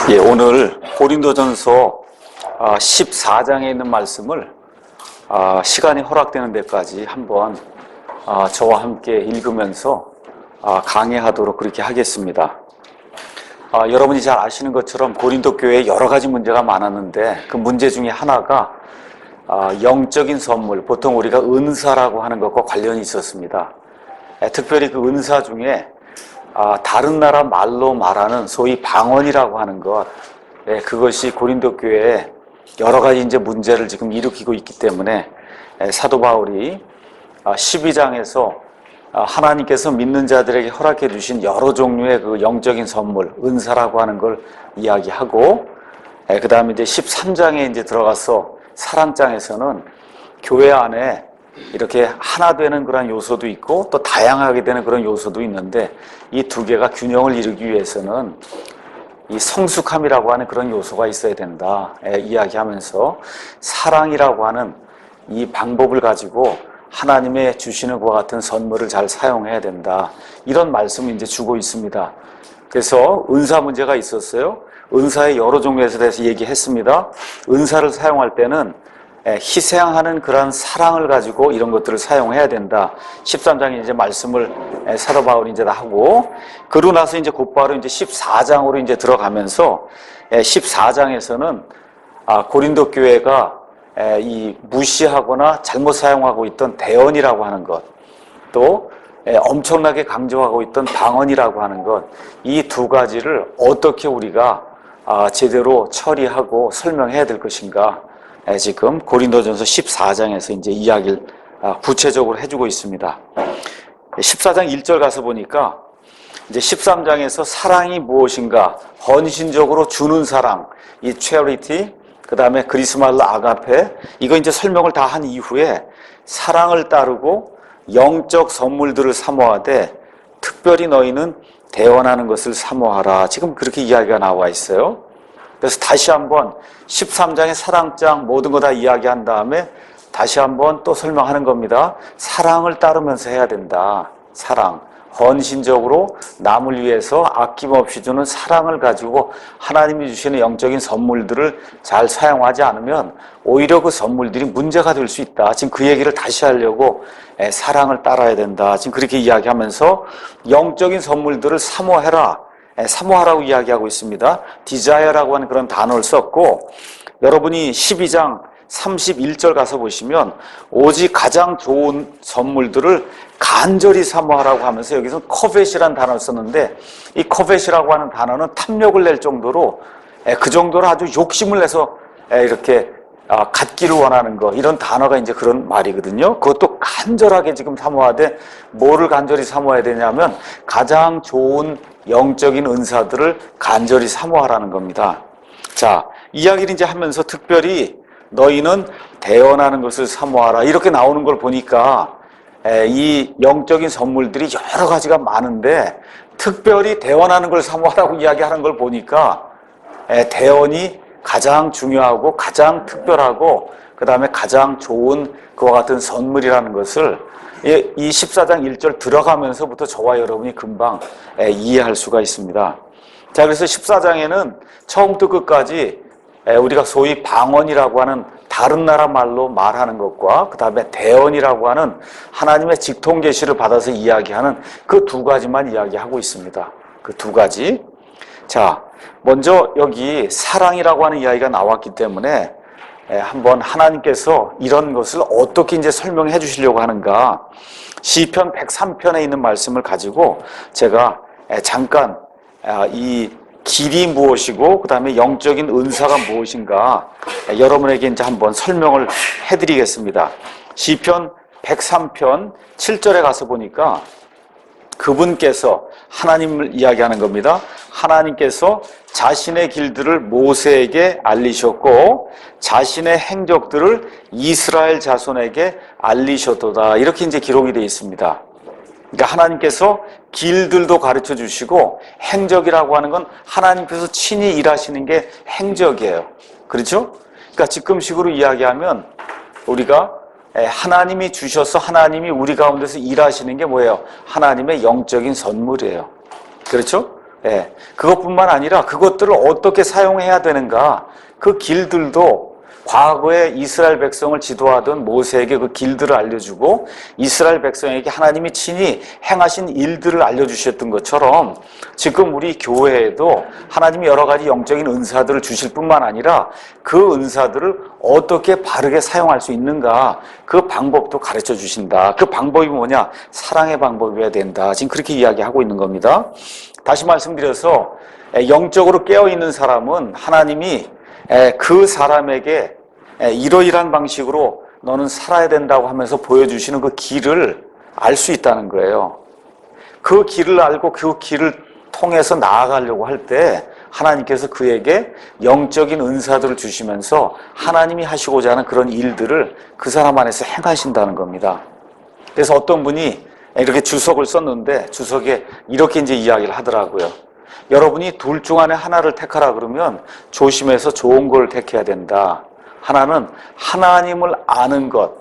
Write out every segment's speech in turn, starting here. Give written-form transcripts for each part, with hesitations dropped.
예, 오늘 고린도전서 14장에 있는 말씀을 시간이 허락되는 데까지 한번 저와 함께 읽으면서 강의하도록 그렇게 하겠습니다. 여러분이 잘 아시는 것처럼 고린도 교회에 여러 가지 문제가 많았는데 그 문제 중에 하나가 영적인 선물, 보통 우리가 은사라고 하는 것과 관련이 있었습니다. 특별히 그 은사 중에 다른 나라 말로 말하는 소위 방언이라고 하는 것, 그것이 고린도 교회에 여러 가지 이제 문제를 지금 일으키고 있기 때문에 사도 바울이 12장에서 하나님께서 믿는 자들에게 허락해 주신 여러 종류의 그 영적인 선물, 은사라고 하는 걸 이야기하고, 그 다음에 이제 13장에 이제 들어가서 사랑장에서는 교회 안에 이렇게 하나 되는 그런 요소도 있고 또 다양하게 되는 그런 요소도 있는데 이 두 개가 균형을 이루기 위해서는 이 성숙함이라고 하는 그런 요소가 있어야 된다 이야기하면서 사랑이라고 하는 이 방법을 가지고 하나님의 주시는 것과 같은 선물을 잘 사용해야 된다, 이런 말씀을 이제 주고 있습니다. 그래서 은사 문제가 있었어요. 은사의 여러 종류에 대해서 얘기했습니다. 은사를 사용할 때는 희생하는 그런 사랑을 가지고 이런 것들을 사용해야 된다. 13장에 이제 말씀을 사도 바울이 이제 다 하고, 그러고 나서 이제 곧바로 이제 14장으로 이제 들어가면서 14장에서는 고린도 교회가 이 무시하거나 잘못 사용하고 있던 대언이라고 하는 것, 또 엄청나게 강조하고 있던 방언이라고 하는 것, 이 두 가지를 어떻게 우리가 제대로 처리하고 설명해야 될 것인가, 지금 고린도전서 14장에서 이제 이야기를 구체적으로 해주고 있습니다. 14장 1절 가서 보니까 이제 13장에서 사랑이 무엇인가, 헌신적으로 주는 사랑, 이 charity, 그 다음에 그리스말로 아가페, 이거 이제 설명을 다 한 이후에 사랑을 따르고 영적 선물들을 사모하되 특별히 너희는 대언하는 것을 사모하라, 지금 그렇게 이야기가 나와 있어요. 그래서 다시 한번 13장의 사랑장 모든 거 다 이야기한 다음에 다시 한번 또 설명하는 겁니다. 사랑을 따르면서 해야 된다. 사랑, 헌신적으로 남을 위해서 아낌없이 주는 사랑을 가지고 하나님이 주시는 영적인 선물들을 잘 사용하지 않으면 오히려 그 선물들이 문제가 될 수 있다. 지금 그 얘기를 다시 하려고 사랑을 따라야 된다, 지금 그렇게 이야기하면서 영적인 선물들을 사모해라, 사모하라고 이야기하고 있습니다. desire라고 하는 그런 단어를 썼고, 여러분이 12장 31절 가서 보시면 오직 가장 좋은 선물들을 간절히 사모하라고 하면서 여기서 covet이라는 단어를 썼는데, 이 covet이라고 하는 단어는 탐욕을 낼 정도로, 그 정도로 아주 욕심을 내서 이렇게 갖기를 원하는 거, 이런 단어가 이제 그런 말이거든요. 그것도 간절하게 지금 사모하되, 뭐를 간절히 사모해야 되냐면 가장 좋은 영적인 은사들을 간절히 사모하라는 겁니다. 자, 이야기를 이제 하면서 특별히 너희는 대언하는 것을 사모하라, 이렇게 나오는 걸 보니까 이 영적인 선물들이 여러 가지가 많은데 특별히 대언하는 걸 사모하라고 이야기하는 걸 보니까 대언이 가장 중요하고 가장 특별하고 그 다음에 가장 좋은 그와 같은 선물이라는 것을 이 14장 1절 들어가면서부터 저와 여러분이 금방 이해할 수가 있습니다. 자, 그래서 14장에는 처음부터 끝까지 우리가 소위 방언이라고 하는 다른 나라 말로 말하는 것과 그 다음에 대언이라고 하는 하나님의 직통 계시를 받아서 이야기하는 그 두 가지만 이야기하고 있습니다. 그 두 가지. 자, 먼저 여기 사랑이라고 하는 이야기가 나왔기 때문에 한번 하나님께서 이런 것을 어떻게 이제 설명해 주시려고 하는가, 시편 103편에 있는 말씀을 가지고 제가 잠깐 이 길이 무엇이고 그 다음에 영적인 은사가 무엇인가 여러분에게 이제 한번 설명을 해드리겠습니다. 시편 103편 7절에 가서 보니까 그분께서, 하나님을 이야기하는 겁니다. 하나님께서 자신의 길들을 모세에게 알리셨고 자신의 행적들을 이스라엘 자손에게 알리셨도다, 이렇게 이제 기록이 되어 있습니다. 그러니까 하나님께서 길들도 가르쳐 주시고 행적이라고 하는 건 하나님께서 친히 일하시는 게 행적이에요. 그렇죠? 그러니까 지금식으로 이야기하면 우리가 하나님이 주셔서 하나님이 우리 가운데서 일하시는 게 뭐예요? 하나님의 영적인 선물이에요. 그렇죠? 예, 그것뿐만 아니라 그것들을 어떻게 사용해야 되는가, 그 길들도 과거에 이스라엘 백성을 지도하던 모세에게 그 길들을 알려주고 이스라엘 백성에게 하나님이 친히 행하신 일들을 알려주셨던 것처럼 지금 우리 교회에도 하나님이 여러 가지 영적인 은사들을 주실 뿐만 아니라 그 은사들을 어떻게 바르게 사용할 수 있는가, 그 방법도 가르쳐 주신다. 그 방법이 뭐냐? 사랑의 방법이어야 된다. 지금 그렇게 이야기하고 있는 겁니다. 다시 말씀드려서 영적으로 깨어있는 사람은 하나님이 그 사람에게 이러이러한 방식으로 너는 살아야 된다고 하면서 보여주시는 그 길을 알 수 있다는 거예요. 그 길을 알고 그 길을 통해서 나아가려고 할 때 하나님께서 그에게 영적인 은사들을 주시면서 하나님이 하시고자 하는 그런 일들을 그 사람 안에서 행하신다는 겁니다. 그래서 어떤 분이 이렇게 주석을 썼는데 주석에 이렇게 이제 이야기를 하더라고요. 여러분이 둘 중 안에 하나를 택하라 그러면 조심해서 좋은 걸 택해야 된다. 하나는 하나님을 아는 것,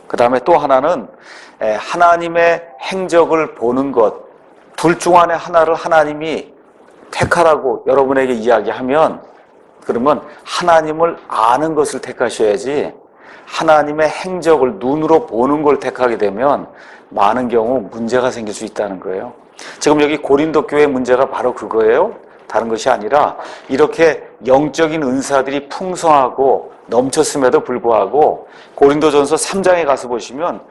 그 다음에 또 하나는 하나님의 행적을 보는 것. 둘 중 안에 하나를 하나님이 택하라고 여러분에게 이야기하면 그러면 하나님을 아는 것을 택하셔야지 하나님의 행적을 눈으로 보는 걸 택하게 되면 많은 경우 문제가 생길 수 있다는 거예요. 지금 여기 고린도 교회 문제가 바로 그거예요. 다른 것이 아니라 이렇게 영적인 은사들이 풍성하고 넘쳤음에도 불구하고 고린도전서 3장에 가서 보시면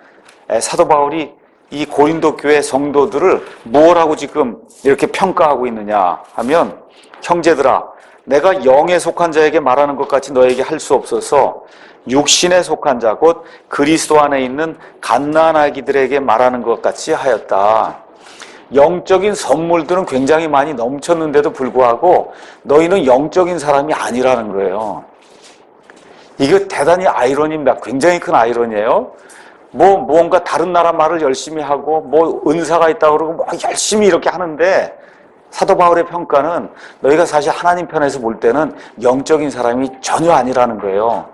사도 바울이 이 고린도 교회 성도들을 뭐라고 지금 이렇게 평가하고 있느냐 하면, 형제들아, 내가 영에 속한 자에게 말하는 것 같이 너에게 할 수 없어서 육신에 속한 자 곧 그리스도 안에 있는 갓난아기들에게 말하는 것 같이 하였다. 영적인 선물들은 굉장히 많이 넘쳤는데도 불구하고 너희는 영적인 사람이 아니라는 거예요. 이거 대단히 아이러니입니다. 굉장히 큰 아이러니예요. 뭔가 다른 나라 말을 열심히 하고 은사가 있다고 그러고 열심히 이렇게 하는데 사도 바울의 평가는 너희가 사실 하나님 편에서 볼 때는 영적인 사람이 전혀 아니라는 거예요.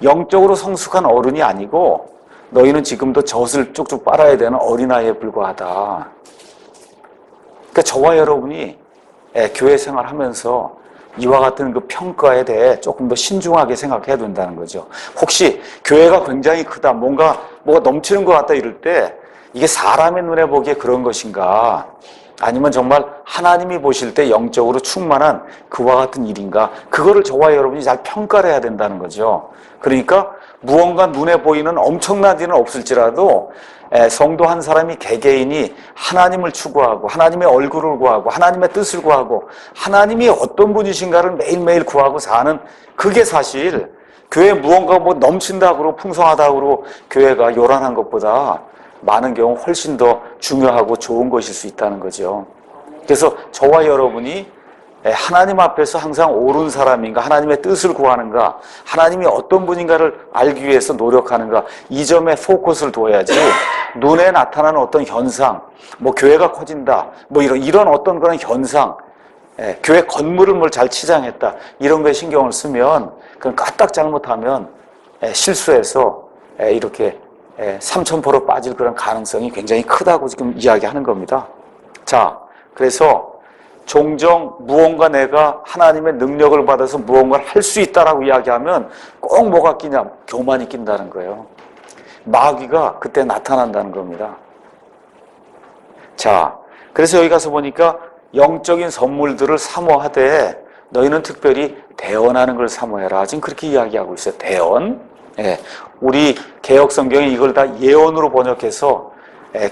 영적으로 성숙한 어른이 아니고 너희는 지금도 젖을 쭉쭉 빨아야 되는 어린아이에 불과하다. 그러니까 저와 여러분이 교회 생활하면서 이와 같은 그 평가에 대해 조금 더 신중하게 생각해야 된다는 거죠. 혹시 교회가 굉장히 크다, 뭐가 넘치는 것 같다 이럴 때 이게 사람의 눈에 보기에 그런 것인가? 아니면 정말 하나님이 보실 때 영적으로 충만한 그와 같은 일인가? 그거를 저와 여러분이 잘 평가를 해야 된다는 거죠. 그러니까 무언가 눈에 보이는 엄청난 일은 없을지라도 성도 한 사람이 개개인이 하나님을 추구하고 하나님의 얼굴을 구하고 하나님의 뜻을 구하고 하나님이 어떤 분이신가를 매일매일 구하고 사는, 그게 사실 교회 무언가 넘친다고 풍성하다고 교회가 요란한 것보다 많은 경우 훨씬 더 중요하고 좋은 것일 수 있다는 거죠. 그래서 저와 여러분이 하나님 앞에서 항상 옳은 사람인가, 하나님의 뜻을 구하는가, 하나님이 어떤 분인가를 알기 위해서 노력하는가, 이 점에 포커스를 둬야지 눈에 나타나는 어떤 현상, 교회가 커진다, 이런 어떤 그런 현상, 교회 건물을 잘 치장했다, 이런 거에 신경을 쓰면 그건 까딱 잘못하면 실수해서 이렇게 삼천포로 빠질 그런 가능성이 굉장히 크다고 지금 이야기하는 겁니다. 자, 그래서 종종 무언가 내가 하나님의 능력을 받아서 무언가를 할 수 있다라고 이야기하면 꼭 뭐가 끼냐? 교만이 낀다는 거예요. 마귀가 그때 나타난다는 겁니다. 자, 그래서 여기 가서 보니까 영적인 선물들을 사모하되 너희는 특별히 대언하는 걸 사모해라. 지금 그렇게 이야기하고 있어요. 대언. 우리 개역 성경이 이걸 다 예언으로 번역해서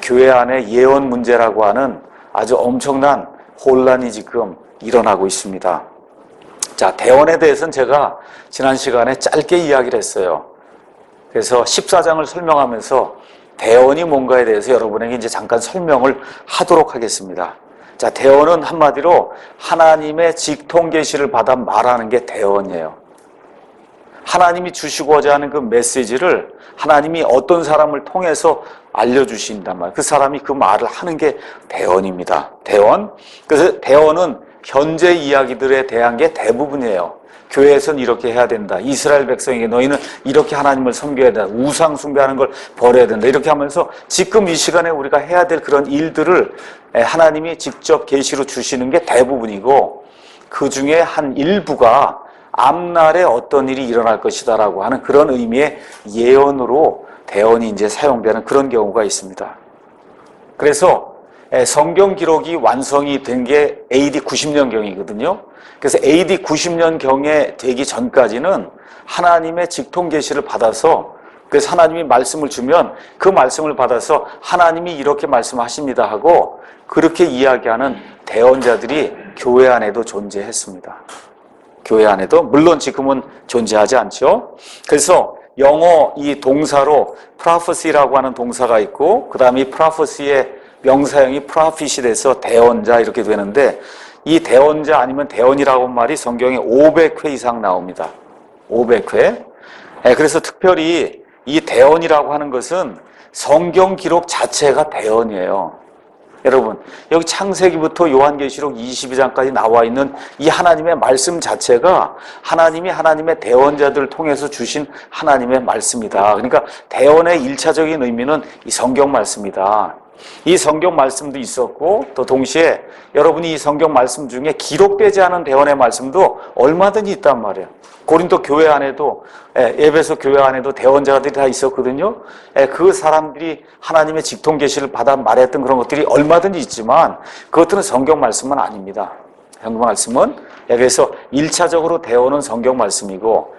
교회 안에 예언 문제라고 하는 아주 엄청난 혼란이 지금 일어나고 있습니다. 자, 대언에 대해서는 제가 지난 시간에 짧게 이야기를 했어요. 그래서 14장을 설명하면서 대언이 뭔가에 대해서 여러분에게 이제 잠깐 설명을 하도록 하겠습니다. 자, 대언은 한마디로 하나님의 직통 계시를 받아 말하는 게 대언이에요. 하나님이 주시고자 하는 그 메시지를 하나님이 어떤 사람을 통해서 알려주신단 말이에요. 그 사람이 그 말을 하는 게 대언입니다. 대언. 그래서 대언은 현재 이야기들에 대한 게 대부분이에요. 교회에서는 이렇게 해야 된다. 이스라엘 백성에게 너희는 이렇게 하나님을 섬겨야 된다. 우상 숭배하는 걸 버려야 된다. 이렇게 하면서 지금 이 시간에 우리가 해야 될 그런 일들을 하나님이 직접 계시로 주시는 게 대부분이고, 그 중에 한 일부가 앞날에 어떤 일이 일어날 것이다라고 하는 그런 의미의 예언으로 대언이 이제 사용되는 그런 경우가 있습니다. 그래서 성경 기록이 완성이 된 게 AD 90년경이거든요. 그래서 AD 90년경에 되기 전까지는 하나님의 직통 계시를 받아서, 그래서 하나님이 말씀을 주면 그 말씀을 받아서 하나님이 이렇게 말씀하십니다 하고 그렇게 이야기하는 대언자들이 교회 안에도 존재했습니다. 교회 안에도, 물론 지금은 존재하지 않죠. 그래서 영어 이 동사로 prophecy라고 하는 동사가 있고, 그 다음에 이 prophecy의 명사형이 prophet이 돼서 대언자 이렇게 되는데, 이 대언자 아니면 대언이라고 하는 말이 성경에 500회 이상 나옵니다. 500회. 그래서 특별히 이 대언이라고 하는 것은 성경 기록 자체가 대언이에요. 여러분, 여기 창세기부터 요한계시록 22장까지 나와 있는 이 하나님의 말씀 자체가 하나님이 하나님의 대언자들을 통해서 주신 하나님의 말씀이다. 그러니까 대언의 1차적인 의미는 이 성경 말씀이다. 이 성경 말씀도 있었고, 또 동시에 여러분이 이 성경 말씀 중에 기록되지 않은 대언의 말씀도 얼마든지 있단 말이에요. 고린도 교회 안에도, 에베소 교회 안에도 대언자들이 다 있었거든요. 그 사람들이 하나님의 직통 계시를 받아 말했던 그런 것들이 얼마든지 있지만 그것들은 성경 말씀은 아닙니다. 성경 말씀은, 그래서 1차적으로 대언은 성경 말씀이고,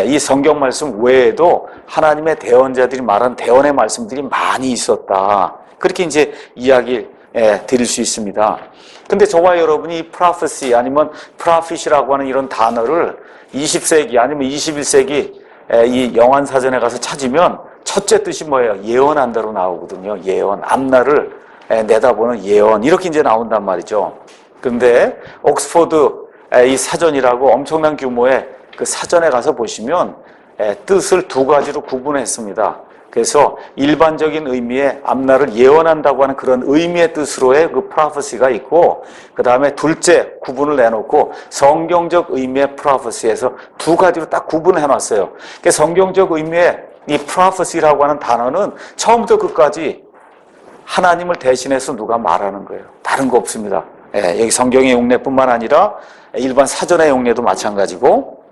이 성경 말씀 외에도 하나님의 대언자들이 말한 대언의 말씀들이 많이 있었다. 그렇게 이제 이야기 드릴 수 있습니다. 근데 저와 여러분이 prophecy 아니면 prophet이라고 하는 이런 단어를 20세기 아니면 21세기 이 영환사전에 가서 찾으면 첫째 뜻이 뭐예요? 예언한다로 나오거든요. 예언, 앞날을 내다보는 예언, 이렇게 이제 나온단 말이죠. 근데 옥스포드 이 사전이라고 엄청난 규모의 그 사전에 가서 보시면 뜻을 두 가지로 구분했습니다. 그래서 일반적인 의미의 앞날을 예언한다고 하는 그런 의미의 뜻으로의 그 prophecy가 있고, 그 다음에 둘째 구분을 내놓고 성경적 의미의 prophecy에서 두 가지로 딱 구분해 놨어요. 그러니까 성경적 의미의 이 prophecy라고 하는 단어는 처음부터 끝까지 하나님을 대신해서 누가 말하는 거예요. 다른 거 없습니다. 여기 성경의 용례뿐만 아니라 일반 사전의 용례도 마찬가지고,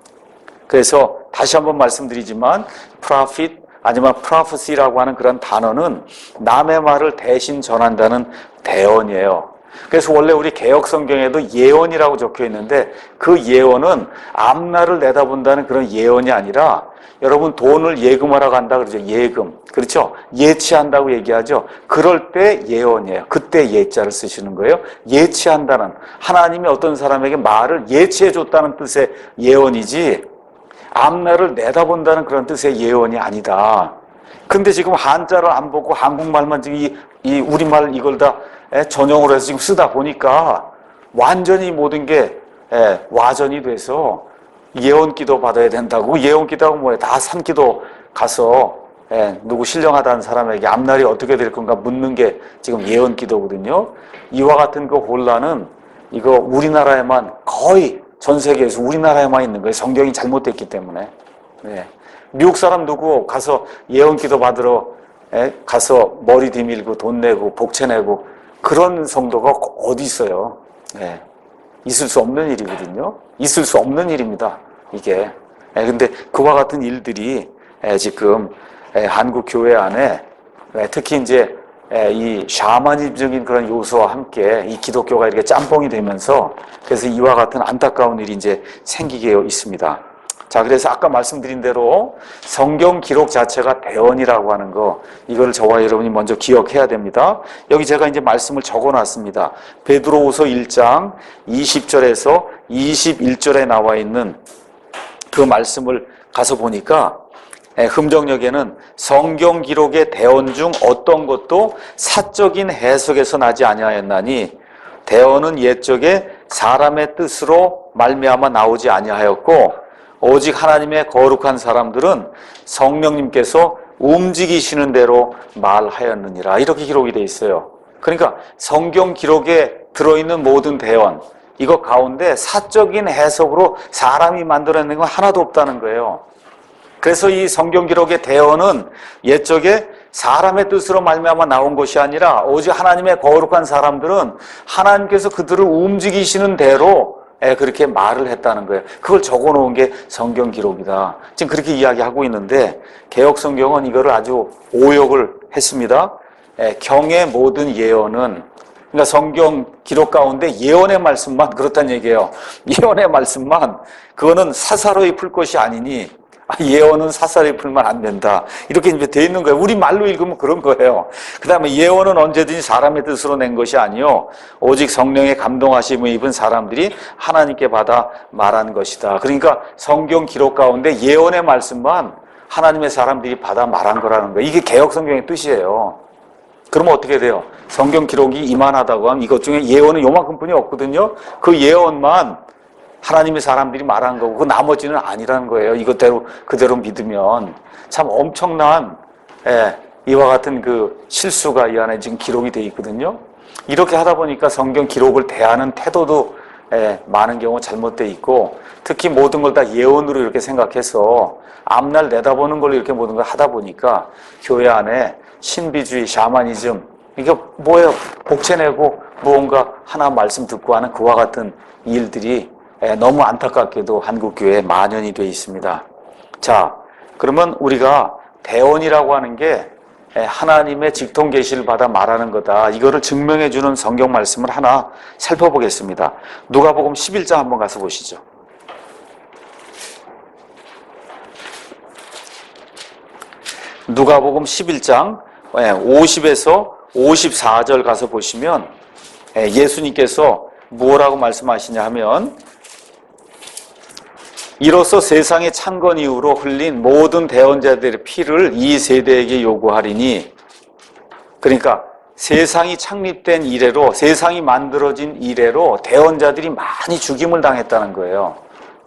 그래서 다시 한번 말씀드리지만 prophet 아니면 prophecy라고 하는 그런 단어는 남의 말을 대신 전한다는 대언이에요. 그래서 원래 우리 개역 성경에도 예언이라고 적혀 있는데, 그 예언은 앞날을 내다본다는 그런 예언이 아니라, 여러분 돈을 예금하러 간다 그러죠. 예금. 그렇죠? 예치한다고 얘기하죠. 그럴 때 예언이에요. 그때 예자를 쓰시는 거예요. 예치한다는, 하나님이 어떤 사람에게 말을 예치해 줬다는 뜻의 예언이지 앞날을 내다본다는 그런 뜻의 예언이 아니다. 근데 지금 한자를 안 보고 한국말만 지금 이 우리말 이걸 다 전용으로 해서 지금 쓰다 보니까 완전히 모든 게 와전이 돼서 예언기도 받아야 된다고. 예언기도하고 뭐예요? 다 산기도 가서 누구 신령하다는 사람에게 앞날이 어떻게 될 건가 묻는 게 지금 예언기도거든요. 이와 같은 그 혼란은 이거 우리나라에만, 거의 전 세계에서 우리나라에만 있는 거예요. 성경이 잘못됐기 때문에. 미국 사람 누구 가서 예언기도 받으러 가서 머리 디밀고 돈 내고 복채 내고 그런 성도가 어디 있어요. 있을 수 없는 일이거든요. 있을 수 없는 일입니다. 이게. 근데 그와 같은 일들이 지금 한국 교회 안에 특히 이제 이 샤머니즘적인 그런 요소와 함께 이 기독교가 이렇게 짬뽕이 되면서, 그래서 이와 같은 안타까운 일이 이제 생기게 있습니다. 자, 그래서 아까 말씀드린 대로 성경 기록 자체가 대언이라고 하는 거, 이걸 저와 여러분이 먼저 기억해야 됩니다. 여기 제가 이제 말씀을 적어 놨습니다. 베드로후서 1장 20절에서 21절에 나와 있는 그 말씀을 가서 보니까 흠정역에는 성경 기록의 대언 중 어떤 것도 사적인 해석에서 나지 아니하였나니 대언은 옛적에 사람의 뜻으로 말미암아 나오지 아니하였고 오직 하나님의 거룩한 사람들은 성령님께서 움직이시는 대로 말하였느니라. 이렇게 기록이 되어 있어요. 그러니까 성경 기록에 들어있는 모든 대언, 이거 가운데 사적인 해석으로 사람이 만들어낸 건 하나도 없다는 거예요. 그래서 이 성경 기록의 대언은 옛적에 사람의 뜻으로 말미암아 나온 것이 아니라 오직 하나님의 거룩한 사람들은 하나님께서 그들을 움직이시는 대로 그렇게 말을 했다는 거예요. 그걸 적어놓은 게 성경 기록이다. 지금 그렇게 이야기하고 있는데 개역 성경은 이거를 아주 오역을 했습니다. 경의 모든 예언은, 그러니까 성경 기록 가운데 예언의 말씀만 그렇다는 얘기예요. 예언의 말씀만, 그거는 사사로이 풀 것이 아니니 예언은 사사로이 풀면 안 된다. 이렇게 이제 돼 있는 거예요. 우리 말로 읽으면 그런 거예요. 그 다음에 예언은 언제든지 사람의 뜻으로 낸 것이 아니요 오직 성령의 감동하심을 입은 사람들이 하나님께 받아 말한 것이다. 그러니까 성경 기록 가운데 예언의 말씀만 하나님의 사람들이 받아 말한 거라는 거예요. 이게 개역 성경의 뜻이에요. 그러면 어떻게 돼요? 성경 기록이 이만하다고 하면 이것 중에 예언은 요만큼뿐이 없거든요. 그 예언만 하나님의 사람들이 말한 거고 그 나머지는 아니라는 거예요. 이것대로 그대로 믿으면 참 엄청난 이와 같은 그 실수가 이 안에 지금 기록이 돼 있거든요. 이렇게 하다 보니까 성경 기록을 대하는 태도도 많은 경우 잘못돼 있고, 특히 모든 걸 다 예언으로 이렇게 생각해서 앞날 내다보는 걸로 이렇게 모든 걸 하다 보니까 교회 안에 신비주의, 샤머니즘, 이게 뭐예요? 복채내고 무언가 하나 말씀 듣고 하는 그와 같은 일들이 너무 안타깝게도 한국교회에 만연이 되어 있습니다. 자, 그러면 우리가 대언이라고 하는 게 하나님의 직통 계시를 받아 말하는 거다. 이거를 증명해 주는 성경 말씀을 하나 살펴보겠습니다. 누가복음 11장 한번 가서 보시죠. 누가복음 11장 50에서 54절 가서 보시면 예수님께서 뭐라고 말씀하시냐 하면, 이로써 세상의 창건 이후로 흘린 모든 대언자들의 피를 이 세대에게 요구하리니, 그러니까 세상이 창립된 이래로, 세상이 만들어진 이래로 대언자들이 많이 죽임을 당했다는 거예요.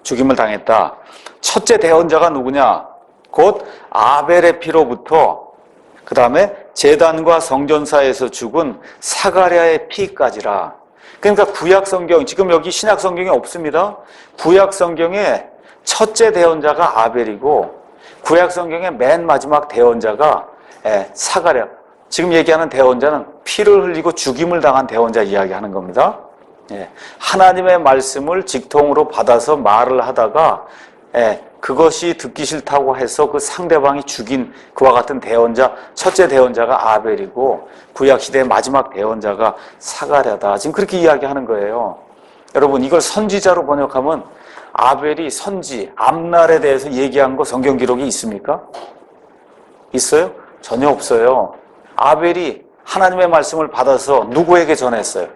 죽임을 당했다. 첫째 대언자가 누구냐? 곧 아벨의 피로부터 그 다음에 제단과 성전사에서 죽은 사가랴의 피까지라. 그러니까 구약 성경, 지금 여기 신약 성경에 없습니다. 구약 성경에 첫째 대언자가 아벨이고 구약 성경의 맨 마지막 대언자가 사가랴. 지금 얘기하는 대언자는 피를 흘리고 죽임을 당한 대언자 이야기하는 겁니다. 하나님의 말씀을 직통으로 받아서 말을 하다가 그것이 듣기 싫다고 해서 그 상대방이 죽인 그와 같은 대언자, 첫째 대언자가 아벨이고 구약시대의 마지막 대언자가 사가랴다. 지금 그렇게 이야기하는 거예요. 여러분, 이걸 선지자로 번역하면 아벨이 선지, 앞날에 대해서 얘기한 거 성경 기록이 있습니까? 있어요? 전혀 없어요. 아벨이 하나님의 말씀을 받아서 누구에게 전했어요?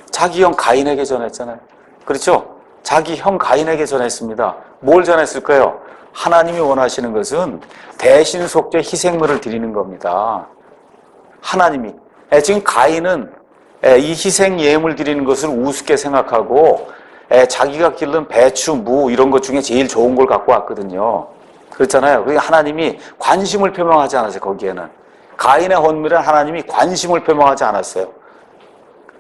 자기 형 가인에게 전했잖아요. 그렇죠? 자기 형 가인에게 전했습니다. 뭘 전했을까요? 하나님이 원하시는 것은 대신 속죄 희생물을 드리는 겁니다. 하나님이. 지금 가인은 이 희생 예물 드리는 것을 우습게 생각하고 자기가 기른 배추, 무 이런 것 중에 제일 좋은 걸 갖고 왔거든요. 그렇잖아요. 그러니까 하나님이 관심을 표명하지 않았어요. 거기에는 가인의 헌물에 하나님이 관심을 표명하지 않았어요.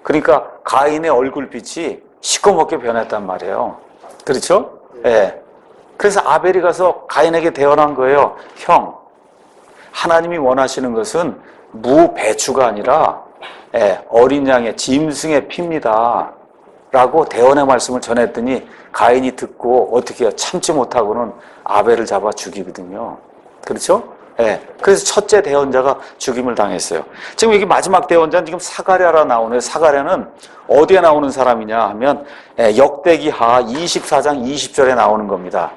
그러니까 가인의 얼굴빛이 시꺼멓게 변했단 말이에요. 그렇죠? 그래서 아벨이 가서 가인에게 대언한 거예요. 형, 하나님이 원하시는 것은 무, 배추가 아니라 어린 양의 짐승의 피입니다. 라고 대언의 말씀을 전했더니 가인이 듣고 어떻게 해요? 참지 못하고는 아벨을 잡아 죽이거든요. 그렇죠? 그래서 첫째 대언자가 죽임을 당했어요. 지금 여기 마지막 대언자는 지금 사가랴라 나오네요. 사가랴는 어디에 나오는 사람이냐 하면 역대기하 24장 20절에 나오는 겁니다.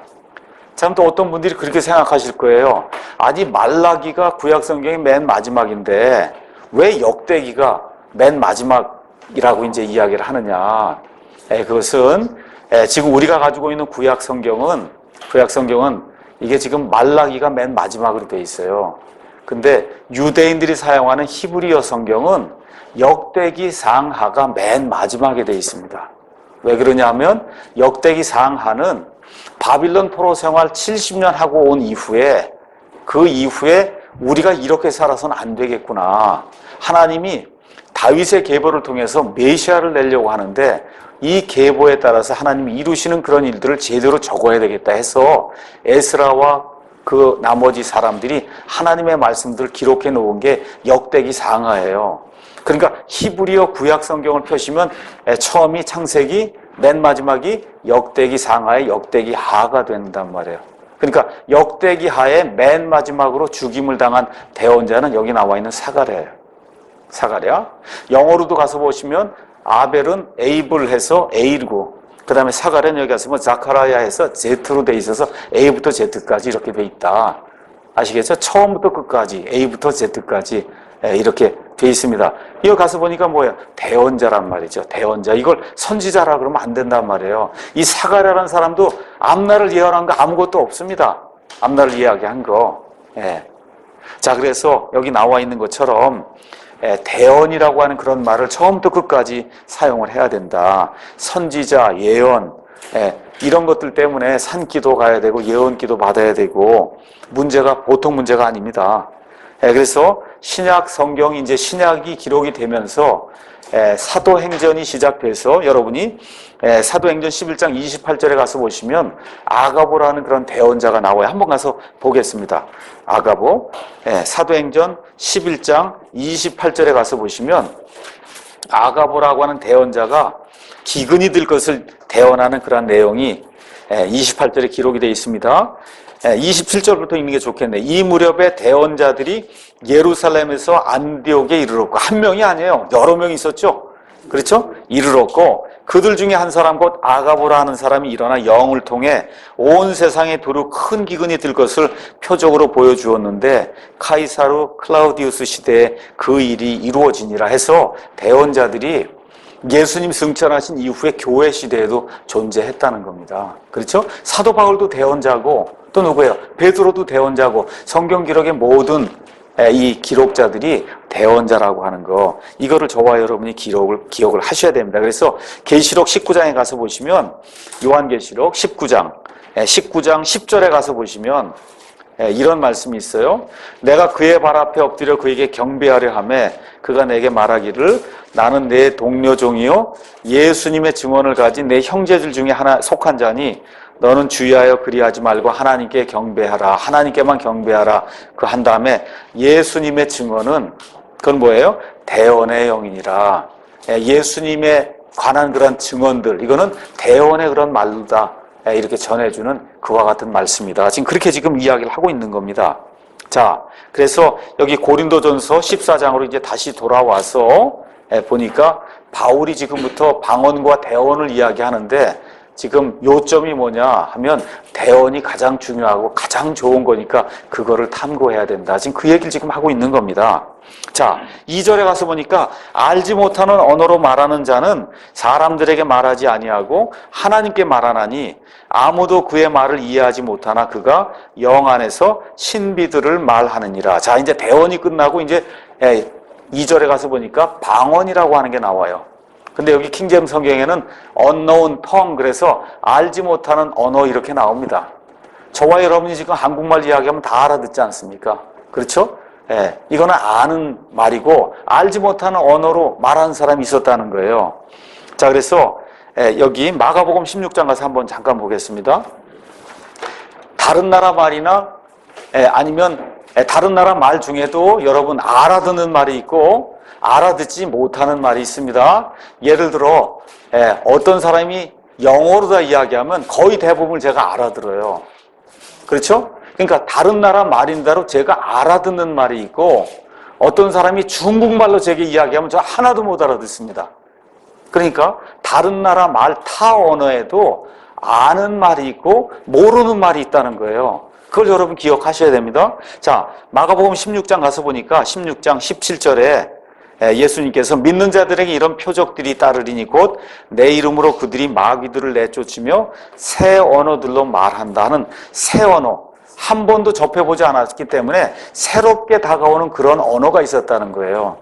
참 또 어떤 분들이 그렇게 생각하실 거예요. 아니 말라기가 구약 성경의 맨 마지막인데 왜 역대기가 맨 마지막이라고 이제 이야기를 하느냐. 그것은 지금 우리가 가지고 있는 구약 성경은 이게 지금 말라기가 맨 마지막으로 돼 있어요. 근데 유대인들이 사용하는 히브리어 성경은 역대기 상하가 맨 마지막에 돼 있습니다. 왜 그러냐 하면 역대기 상하는 바빌론 포로 생활 70년 하고 온 이후에 그 이후에 우리가 이렇게 살아서는 안 되겠구나. 하나님이 다윗의 계보를 통해서 메시아를 내려고 하는데 이 계보에 따라서 하나님이 이루시는 그런 일들을 제대로 적어야 되겠다 해서 에스라와 그 나머지 사람들이 하나님의 말씀들을 기록해 놓은 게 역대기 상하예요. 그러니까 히브리어 구약 성경을 펴시면 처음이 창세기, 맨 마지막이 역대기 상하의 역대기 하가 된단 말이에요. 그러니까 역대기 하의 맨 마지막으로 죽임을 당한 대원자는 여기 나와 있는 사가랴예요. 사가랴. 영어로도 가서 보시면 아벨은 에이블 해서 에일고, 그 다음에 사가랴는 여기 가서 자카라야 해서 Z로 돼 있어서 A부터 Z까지 이렇게 돼 있다. 아시겠죠? 처음부터 끝까지 A부터 Z까지 이렇게 돼 있습니다. 이거 가서 보니까 뭐예요? 대언자란 말이죠. 대언자. 이걸 선지자라 그러면 안 된단 말이에요. 이 사가랴라는 사람도 앞날을 예언한 거 아무것도 없습니다. 앞날을 이야기한 거. 자, 그래서 여기 나와 있는 것처럼 대언이라고 하는 그런 말을 처음부터 끝까지 사용을 해야 된다. 선지자, 예언, 이런 것들 때문에 산기도 가야 되고 예언기도 받아야 되고 문제가 보통 문제가 아닙니다. 그래서 신약 성경이 이제 신약이 기록이 되면서 사도행전이 시작돼서 여러분이 사도행전 11장 28절에 가서 보시면 아가보라는 그런 대언자가 나와요. 한번 가서 보겠습니다. 아가보. 사도행전 11장 28절에 가서 보시면 아가보라고 하는 대언자가 기근이 들 것을 대언하는 그런 내용이 28절에 기록이 되어 있습니다. 27절부터 읽는 게 좋겠네. 이 무렵에 대언자들이 예루살렘에서 안디옥에 이르렀고, 한 명이 아니에요. 여러 명이 있었죠. 그렇죠? 이르렀고, 그들 중에 한 사람 곧 아가보라 하는 사람이 일어나 영을 통해 온 세상에 두루 큰 기근이 들 것을 표적으로 보여주었는데 카이사르 클라우디우스 시대에 그 일이 이루어지니라 해서 대언자들이 예수님 승천하신 이후에 교회 시대에도 존재했다는 겁니다. 그렇죠? 사도 바울도 대언자고 또 누구예요? 베드로도 대언자고 성경 기록의 모든 이 기록자들이 대언자라고 하는 거, 이거를 저와 여러분이 기억을 하셔야 됩니다. 그래서 계시록 19장에 가서 보시면 요한계시록 19장 10절에 가서 보시면 이런 말씀이 있어요. 내가 그의 발 앞에 엎드려 그에게 경배하려 하매 그가 내게 말하기를 나는 내 동료 종이요 예수님의 증언을 가진 내 형제들 중에 하나 속한 자니 너는 주의하여 그리하지 말고 하나님께 경배하라. 하나님께만 경배하라. 그 한 다음에 예수님의 증언은 그건 뭐예요? 대언의 영이니라. 예수님에 관한 그런 증언들, 이거는 대언의 그런 말로다. 이렇게 전해주는 그와 같은 말씀이다. 지금 그렇게 지금 이야기를 하고 있는 겁니다. 자, 그래서 여기 고린도전서 14장으로 이제 다시 돌아와서 보니까 바울이 지금부터 방언과 대언을 이야기하는데 지금 요점이 뭐냐 하면 대언이 가장 중요하고 가장 좋은 거니까 그거를 탐구해야 된다. 지금 그 얘기를 지금 하고 있는 겁니다. 자, 2절에 가서 보니까 알지 못하는 언어로 말하는 자는 사람들에게 말하지 아니하고 하나님께 말하나니 아무도 그의 말을 이해하지 못하나 그가 영 안에서 신비들을 말하느니라. 자, 이제 대언이 끝나고 이제 2절에 가서 보니까 방언이라고 하는 게 나와요. 근데 여기 킹제임스 성경에는 unknown tongue, 그래서 알지 못하는 언어 이렇게 나옵니다. 저와 여러분이 지금 한국말 이야기하면 다 알아듣지 않습니까? 그렇죠? 이거는 아는 말이고 알지 못하는 언어로 말하는 사람이 있었다는 거예요. 자, 그래서 여기 마가복음 16장 가서 한번 잠깐 보겠습니다. 다른 나라 말이나 아니면 다른 나라 말 중에도 여러분 알아듣는 말이 있고 알아듣지 못하는 말이 있습니다. 예를 들어 어떤 사람이 영어로 다 이야기하면 거의 대부분 제가 알아들어요. 그렇죠? 그러니까 다른 나라 말인대로 제가 알아듣는 말이 있고 어떤 사람이 중국말로 제게 이야기하면 저 하나도 못 알아듣습니다. 그러니까 다른 나라 말 타 언어에도 아는 말이 있고 모르는 말이 있다는 거예요. 그걸 여러분 기억하셔야 됩니다. 자, 마가복음 16장 가서 보니까 16장 17절에 예수님께서 믿는 자들에게 이런 표적들이 따르리니 곧 내 이름으로 그들이 마귀들을 내쫓으며 새 언어들로 말한다 하는 새 언어, 한 번도 접해보지 않았기 때문에 새롭게 다가오는 그런 언어가 있었다는 거예요.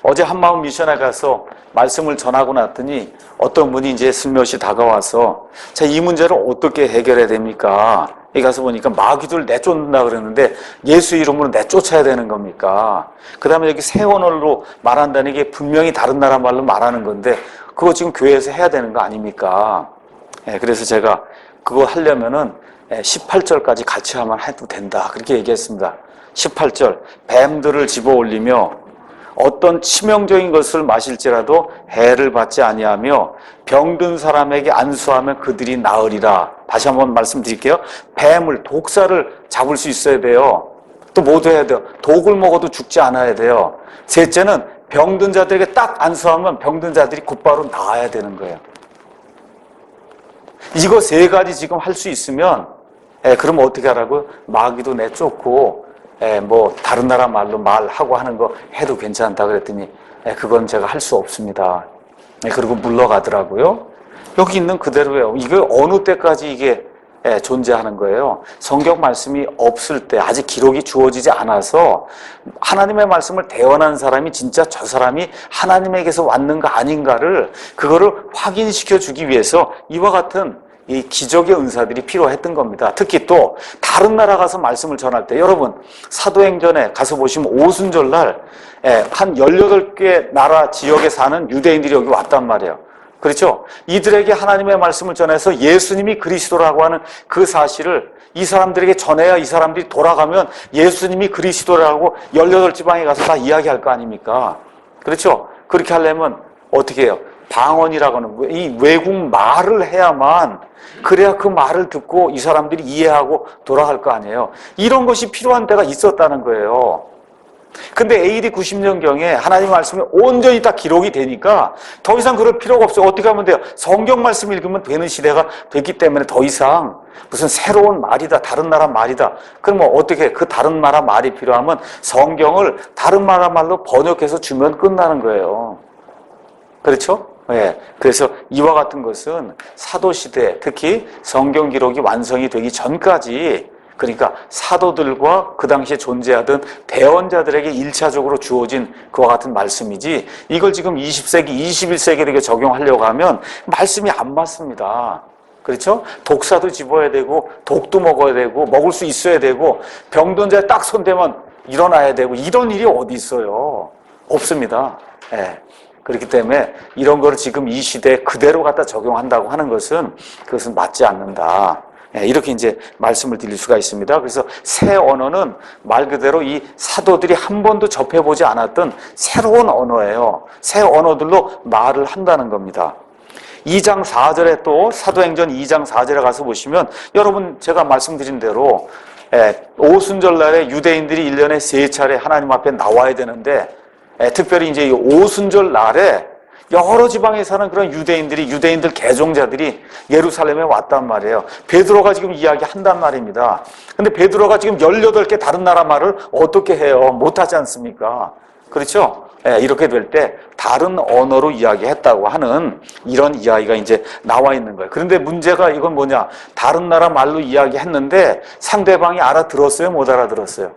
어제 한마음 미션에 가서 말씀을 전하고 났더니 어떤 분이 이제 슬며시 다가와서 자, 이 문제를 어떻게 해결해야 됩니까? 여기 가서 보니까 마귀들 내쫓는다 그랬는데 예수 이름으로 내쫓아야 되는 겁니까? 그 다음에 여기 새 언어로 말한다는 게 분명히 다른 나라 말로 말하는 건데 그거 지금 교회에서 해야 되는 거 아닙니까? 그래서 제가 그거 하려면은 18절까지 같이 하면 해도 된다 그렇게 얘기했습니다. 18절 뱀들을 집어올리며 어떤 치명적인 것을 마실지라도 해를 받지 아니하며 병든 사람에게 안수하면 그들이 나으리라. 다시 한번 말씀드릴게요. 뱀을 독사를 잡을 수 있어야 돼요. 또 뭐도 해야 돼요. 독을 먹어도 죽지 않아야 돼요. 셋째는 병든 자들에게 딱 안수하면 병든 자들이 곧바로 나아야 되는 거예요. 이거 세 가지 지금 할 수 있으면 그럼 어떻게 하라고요? 마귀도 내쫓고 뭐 다른 나라 말로 말하고 하는 거 해도 괜찮다 그랬더니 그건 제가 할 수 없습니다. 그리고 물러가더라고요. 여기 있는 그대로예요. 이게 어느 때까지 이게 존재하는 거예요. 성경 말씀이 없을 때 아직 기록이 주어지지 않아서 하나님의 말씀을 대언한 사람이 진짜 저 사람이 하나님에게서 왔는가 아닌가를 그거를 확인시켜 주기 위해서 이와 같은 이 기적의 은사들이 필요했던 겁니다. 특히 또 다른 나라 가서 말씀을 전할 때 여러분 사도행전에 가서 보시면 오순절날 한 18개 나라 지역에 사는 유대인들이 여기 왔단 말이에요. 그렇죠? 이들에게 하나님의 말씀을 전해서 예수님이 그리스도라고 하는 그 사실을 이 사람들에게 전해야 이 사람들이 돌아가면 예수님이 그리스도라고 18지방에 가서 다 이야기할 거 아닙니까? 그렇죠? 그렇게 하려면 어떻게 해요? 방언이라고는 이 외국 말을 해야만 그래야 그 말을 듣고 이 사람들이 이해하고 돌아갈 거 아니에요. 이런 것이 필요한 때가 있었다는 거예요. 근데 AD 90년경에 하나님 말씀이 온전히 다 기록이 되니까 더 이상 그럴 필요가 없어요. 어떻게 하면 돼요? 성경 말씀 읽으면 되는 시대가 됐기 때문에 더 이상 무슨 새로운 말이다, 다른 나라 말이다. 그러면 어떻게 그 다른 나라 말이 필요하면 성경을 다른 나라 말로 번역해서 주면 끝나는 거예요. 그렇죠? 그래서 이와 같은 것은 사도시대, 특히 성경 기록이 완성이 되기 전까지 그러니까 사도들과 그 당시에 존재하던 대언자들에게 1차적으로 주어진 그와 같은 말씀이지 이걸 지금 20세기, 21세기에게 적용하려고 하면 말씀이 안 맞습니다. 그렇죠? 독사도 집어야 되고 독도 먹어야 되고 먹을 수 있어야 되고 병든 자에 딱 손대면 일어나야 되고 이런 일이 어디 있어요? 없습니다. 그렇기 때문에 이런 거를 지금 이 시대에 그대로 갖다 적용한다고 하는 것은 그것은 맞지 않는다. 이렇게 이제 말씀을 드릴 수가 있습니다. 그래서 새 언어는 말 그대로 이 사도들이 한 번도 접해보지 않았던 새로운 언어예요. 새 언어들로 말을 한다는 겁니다. 2장 4절에 또 사도행전 2장 4절에 가서 보시면 여러분 제가 말씀드린 대로 오순절날에 유대인들이 1년에 3차례 하나님 앞에 나와야 되는데 특별히 이제 이 오순절 날에 여러 지방에 사는 그런 유대인들 개종자들이 예루살렘에 왔단 말이에요. 베드로가 지금 이야기한단 말입니다. 근데 베드로가 지금 18개 다른 나라 말을 어떻게 해요? 못하지 않습니까? 그렇죠? 이렇게 될 때 다른 언어로 이야기했다고 하는 이런 이야기가 이제 나와 있는 거예요. 그런데 문제가 이건 뭐냐? 다른 나라 말로 이야기했는데 상대방이 알아들었어요? 못 알아들었어요?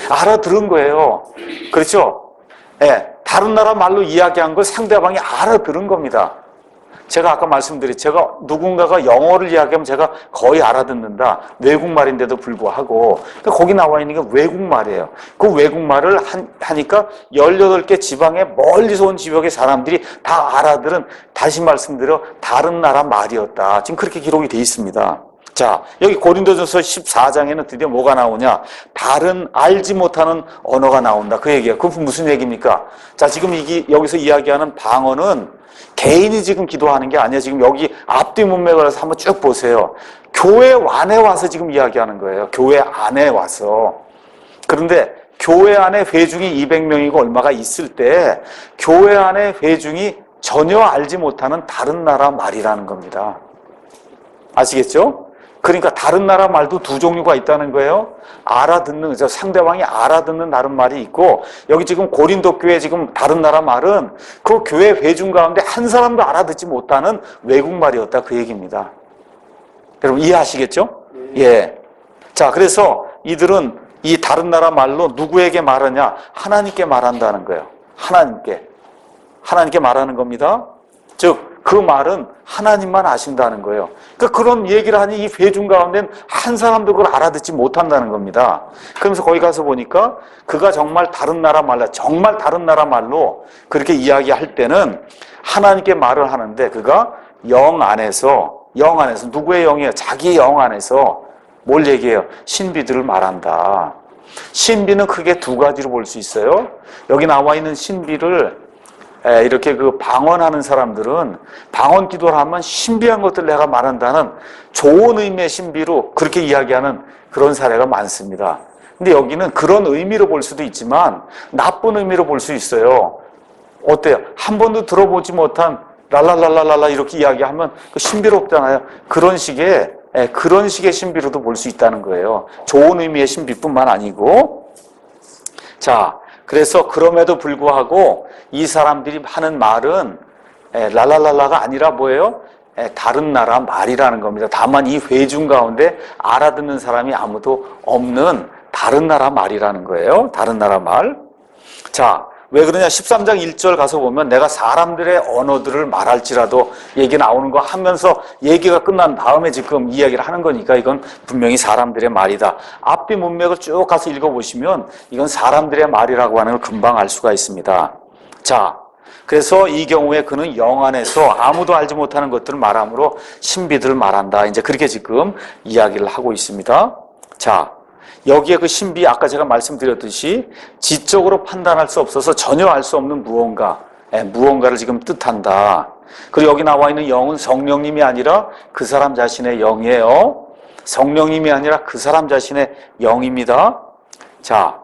알아들은 거예요. 그렇죠? 다른 나라 말로 이야기한 걸 상대방이 알아들은 겁니다. 제가 아까 제가 누군가가 영어를 이야기하면 제가 거의 알아듣는다. 외국말인데도 불구하고. 그러니까 거기 나와 있는 게 외국말이에요. 그 외국말을 하니까 18개 지방에 멀리서 온 지역의 사람들이 다 알아들은, 다시 말씀드려, 다른 나라 말이었다. 지금 그렇게 기록이 되어 있습니다. 자, 여기 고린도전서 14장에는 드디어 뭐가 나오냐? 다른 알지 못하는 언어가 나온다. 그 얘기야. 그건 무슨 얘기입니까? 자, 지금 여기서 이야기하는 방언은 개인이 지금 기도하는 게 아니에요. 지금 여기 앞뒤 문맥을 해서 한번 쭉 보세요. 교회 안에 와서 지금 이야기하는 거예요. 교회 안에 와서. 그런데 교회 안에 회중이 200명이고 얼마가 있을 때 교회 안에 회중이 전혀 알지 못하는 다른 나라 말이라는 겁니다. 아시겠죠? 그러니까 다른 나라 말도 두 종류가 있다는 거예요. 알아듣는, 상대방이 알아듣는 다른 말이 있고, 여기 지금 고린도 교회 지금 다른 나라 말은 그 교회 회중 가운데 한 사람도 알아듣지 못하는 외국말이었다. 그 얘기입니다. 여러분 이해하시겠죠? 예. 자, 그래서 이들은 이 다른 나라 말로 누구에게 말하냐? 하나님께 말한다는 거예요. 하나님께 말하는 겁니다. 즉, 그 말은 하나님만 아신다는 거예요. 그러니까 그런 얘기를 하니 이 회중 가운데는 한 사람도 그걸 알아듣지 못한다는 겁니다. 그러면서 거기 가서 보니까 그가 정말 다른 나라 말로, 정말 다른 나라 말로 그렇게 이야기할 때는 하나님께 말을 하는데 그가 영 안에서 누구의 영이에요? 자기의 영 안에서 뭘 얘기해요? 신비들을 말한다. 신비는 크게 두 가지로 볼 수 있어요. 여기 나와 있는 신비를 이렇게 그 방언하는 사람들은 방언 기도를 하면 신비한 것들을 내가 말한다는 좋은 의미의 신비로 그렇게 이야기하는 그런 사례가 많습니다. 근데 여기는 그런 의미로 볼 수도 있지만 나쁜 의미로 볼 수 있어요. 어때요? 한 번도 들어보지 못한 랄랄랄랄랄라 이렇게 이야기하면 그 신비롭잖아요. 그런 식의 신비로도 볼 수 있다는 거예요. 좋은 의미의 신비뿐만 아니고. 자, 그래서 그럼에도 불구하고 이 사람들이 하는 말은 랄랄랄라가 아니라 뭐예요? 다른 나라 말이라는 겁니다. 다만 이 회중 가운데 알아듣는 사람이 아무도 없는 다른 나라 말이라는 거예요. 다른 나라 말. 자, 왜 그러냐? 13장 1절 가서 보면 내가 사람들의 언어들을 말할지라도 얘기 나오는 거 하면서 얘기가 끝난 다음에 지금 이야기를 하는 거니까 이건 분명히 사람들의 말이다. 앞뒤 문맥을 쭉 가서 읽어보시면 이건 사람들의 말이라고 하는 걸 금방 알 수가 있습니다. 자, 그래서 이 경우에 그는 영 안에서 아무도 알지 못하는 것들을 말함으로 신비들을 말한다. 이제 그렇게 지금 이야기를 하고 있습니다. 자, 여기에 그 신비, 아까 제가 말씀드렸듯이 지적으로 판단할 수 없어서 전혀 알 수 없는 무언가를 지금 뜻한다. 그리고 여기 나와 있는 영은 성령님이 아니라 그 사람 자신의 영이에요. 성령님이 아니라 그 사람 자신의 영입니다. 자,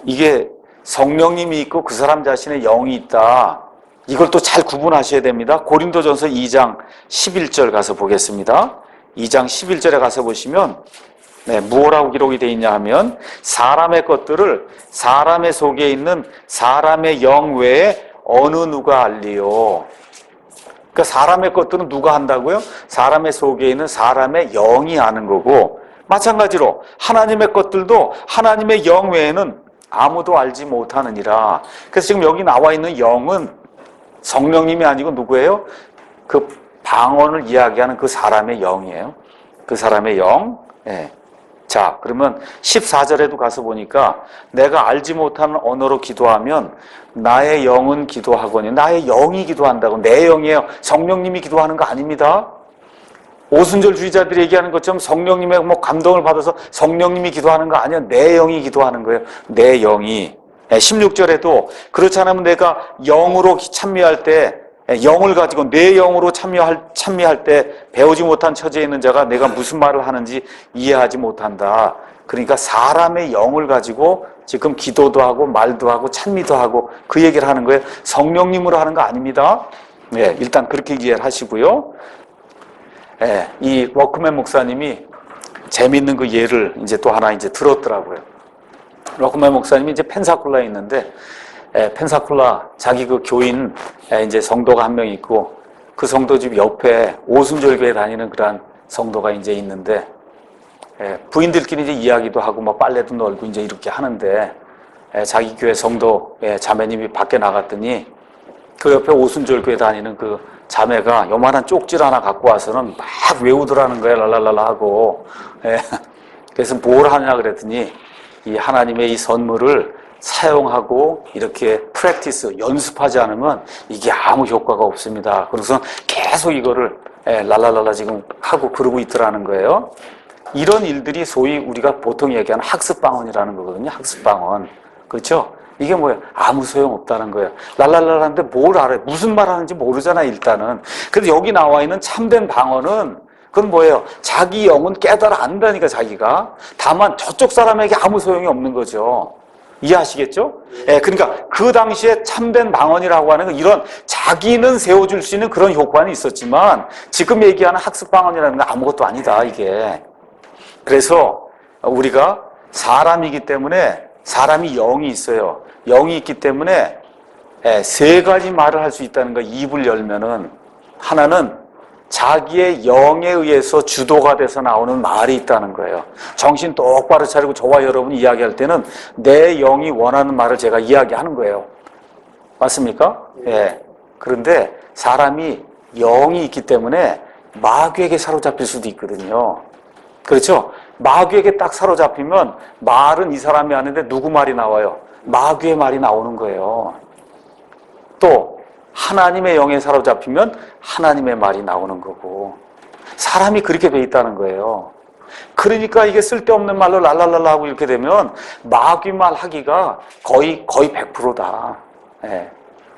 이게 성령님이 있고 그 사람 자신의 영이 있다. 이걸 또 잘 구분하셔야 됩니다. 고린도전서 2장 11절 가서 보겠습니다. 2장 11절에 가서 보시면 무엇라고 기록이 되어 있냐 하면 사람의 것들을 사람의 속에 있는 사람의 영 외에 어느 누가 알리요. 그러니까 사람의 것들은 누가 한다고요? 사람의 속에 있는 사람의 영이 아는 거고, 마찬가지로 하나님의 것들도 하나님의 영 외에는 아무도 알지 못하느니라. 그래서 지금 여기 나와 있는 영은 성령님이 아니고 누구예요? 그 방언을 이야기하는 그 사람의 영이에요. 그 사람의 영. 자, 그러면 14절에도 가서 보니까 내가 알지 못하는 언어로 기도하면 나의 영은 기도하거니, 나의 영이 기도한다고. 내 영이에요. 성령님이 기도하는 거 아닙니다. 오순절주의자들이 얘기하는 것처럼 성령님의 감동을 받아서 성령님이 기도하는 거 아니야. 내 영이 기도하는 거예요. 내 영이. 16절에도 그렇지 않으면 내가 영으로 참여할 때, 영을 가지고 내 영으로 참여할 때 배우지 못한 처지에 있는 자가 내가 무슨 말을 하는지 이해하지 못한다. 그러니까 사람의 영을 가지고 지금 기도도 하고 말도 하고 찬미도 하고 그 얘기를 하는 거예요. 성령님으로 하는 거 아닙니다. 일단 그렇게 이해를 하시고요. 이 워크맨 목사님이 재밌는 그 예를 이제 또 하나 이제 들었더라고요. 워크맨 목사님이 이제 펜사콜라에 있는데, 펜사콜라 자기 그 교인 이제 성도가 한 명 있고, 그 성도 집 옆에 오순절교회 다니는 그런 성도가 이제 있는데, 부인들끼리 이제 이야기도 하고 막 빨래도 널고 이제 이렇게 하는데, 자기 교회 성도 자매님이 밖에 나갔더니 그 옆에 오순절교회 다니는 그 자매가 요만한 쪽지를 하나 갖고 와서는 막 외우더라는 거야. 랄랄랄라 하고. 그래서 뭘 하냐 그랬더니 이 하나님의 이 선물을 사용하고 이렇게 프랙티스, 연습하지 않으면 이게 아무 효과가 없습니다. 그래서 계속 이거를 랄랄랄라 지금 하고 그러고 있더라는 거예요. 이런 일들이 소위 우리가 보통 얘기하는 학습방언이라는 거거든요. 학습방언. 그렇죠? 이게 뭐예요? 아무 소용없다는 거예요. 랄랄랄라인데 뭘 알아요? 무슨 말 하는지 모르잖아, 일단은. 그래서 여기 나와 있는 참된 방언은 그건 뭐예요? 자기 영은 깨달아 안다니까, 자기가. 다만 저쪽 사람에게 아무 소용이 없는 거죠. 이해하시겠죠? 그러니까 그 당시에 참된 방언이라고 하는 건 이런 자기는 세워줄 수 있는 그런 효과는 있었지만 지금 얘기하는 학습 방언이라는 건 아무것도 아니다, 이게. 그래서 우리가 사람이기 때문에 사람이 영이 있어요. 영이 있기 때문에 세 가지 말을 할 수 있다는 거. 입을 열면은 하나는 자기의 영에 의해서 주도가 돼서 나오는 말이 있다는 거예요. 정신 똑바로 차리고 저와 여러분이 이야기할 때는 내 영이 원하는 말을 제가 이야기하는 거예요. 맞습니까? 그런데 사람이 영이 있기 때문에 마귀에게 사로잡힐 수도 있거든요. 그렇죠? 마귀에게 딱 사로잡히면 말은 이 사람이 하는데 누구 말이 나와요? 마귀의 말이 나오는 거예요. 또 하나님의 영에 사로잡히면 하나님의 말이 나오는 거고, 사람이 그렇게 돼 있다는 거예요. 그러니까 이게 쓸데없는 말로 랄랄랄라 하고 이렇게 되면 마귀 말 하기가 거의 100%다. 예.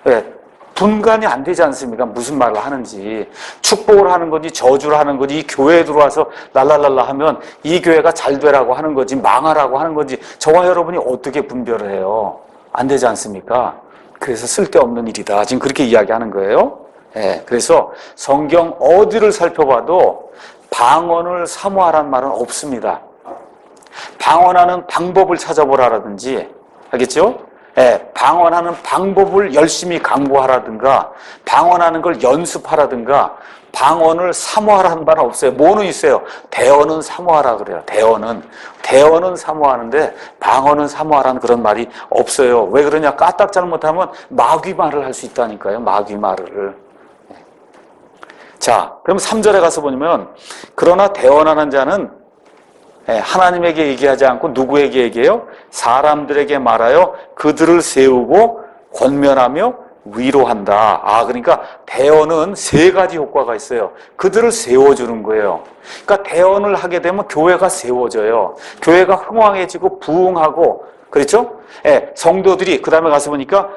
왜? 분간이 안 되지 않습니까? 무슨 말을 하는지. 축복을 하는 건지 저주를 하는 건지, 이 교회에 들어와서 랄랄랄라 하면 이 교회가 잘 되라고 하는 건지 망하라고 하는 건지 저와 여러분이 어떻게 분별을 해요? 안 되지 않습니까? 그래서 쓸데없는 일이다. 지금 그렇게 이야기하는 거예요. 예. 그래서 성경 어디를 살펴봐도 방언을 사모하라는 말은 없습니다. 방언하는 방법을 찾아보라라든지, 알겠죠? 예, 방언하는 방법을 열심히 강구하라든가, 방언하는 걸 연습하라든가, 방언을 사모하라는 말은 없어요. 뭐는 있어요? 대언은 사모하라 그래요. 대언은 사모하는데 방언은 사모하라는 그런 말이 없어요. 왜 그러냐? 까딱 잘못하면 마귀 말을 할 수 있다니까요. 마귀 말을. 자, 그럼 3절에 가서 보면, 그러나 대언하는 자는 하나님에게 얘기하지 않고 누구에게 얘기해요? 사람들에게 말하여 그들을 세우고 권면하며 위로한다. 그러니까 대언은 세 가지 효과가 있어요. 그들을 세워주는 거예요. 그러니까 대언을 하게 되면 교회가 세워져요. 교회가 흥왕해지고 부흥하고, 그렇죠? 성도들이, 그 다음에 가서 보니까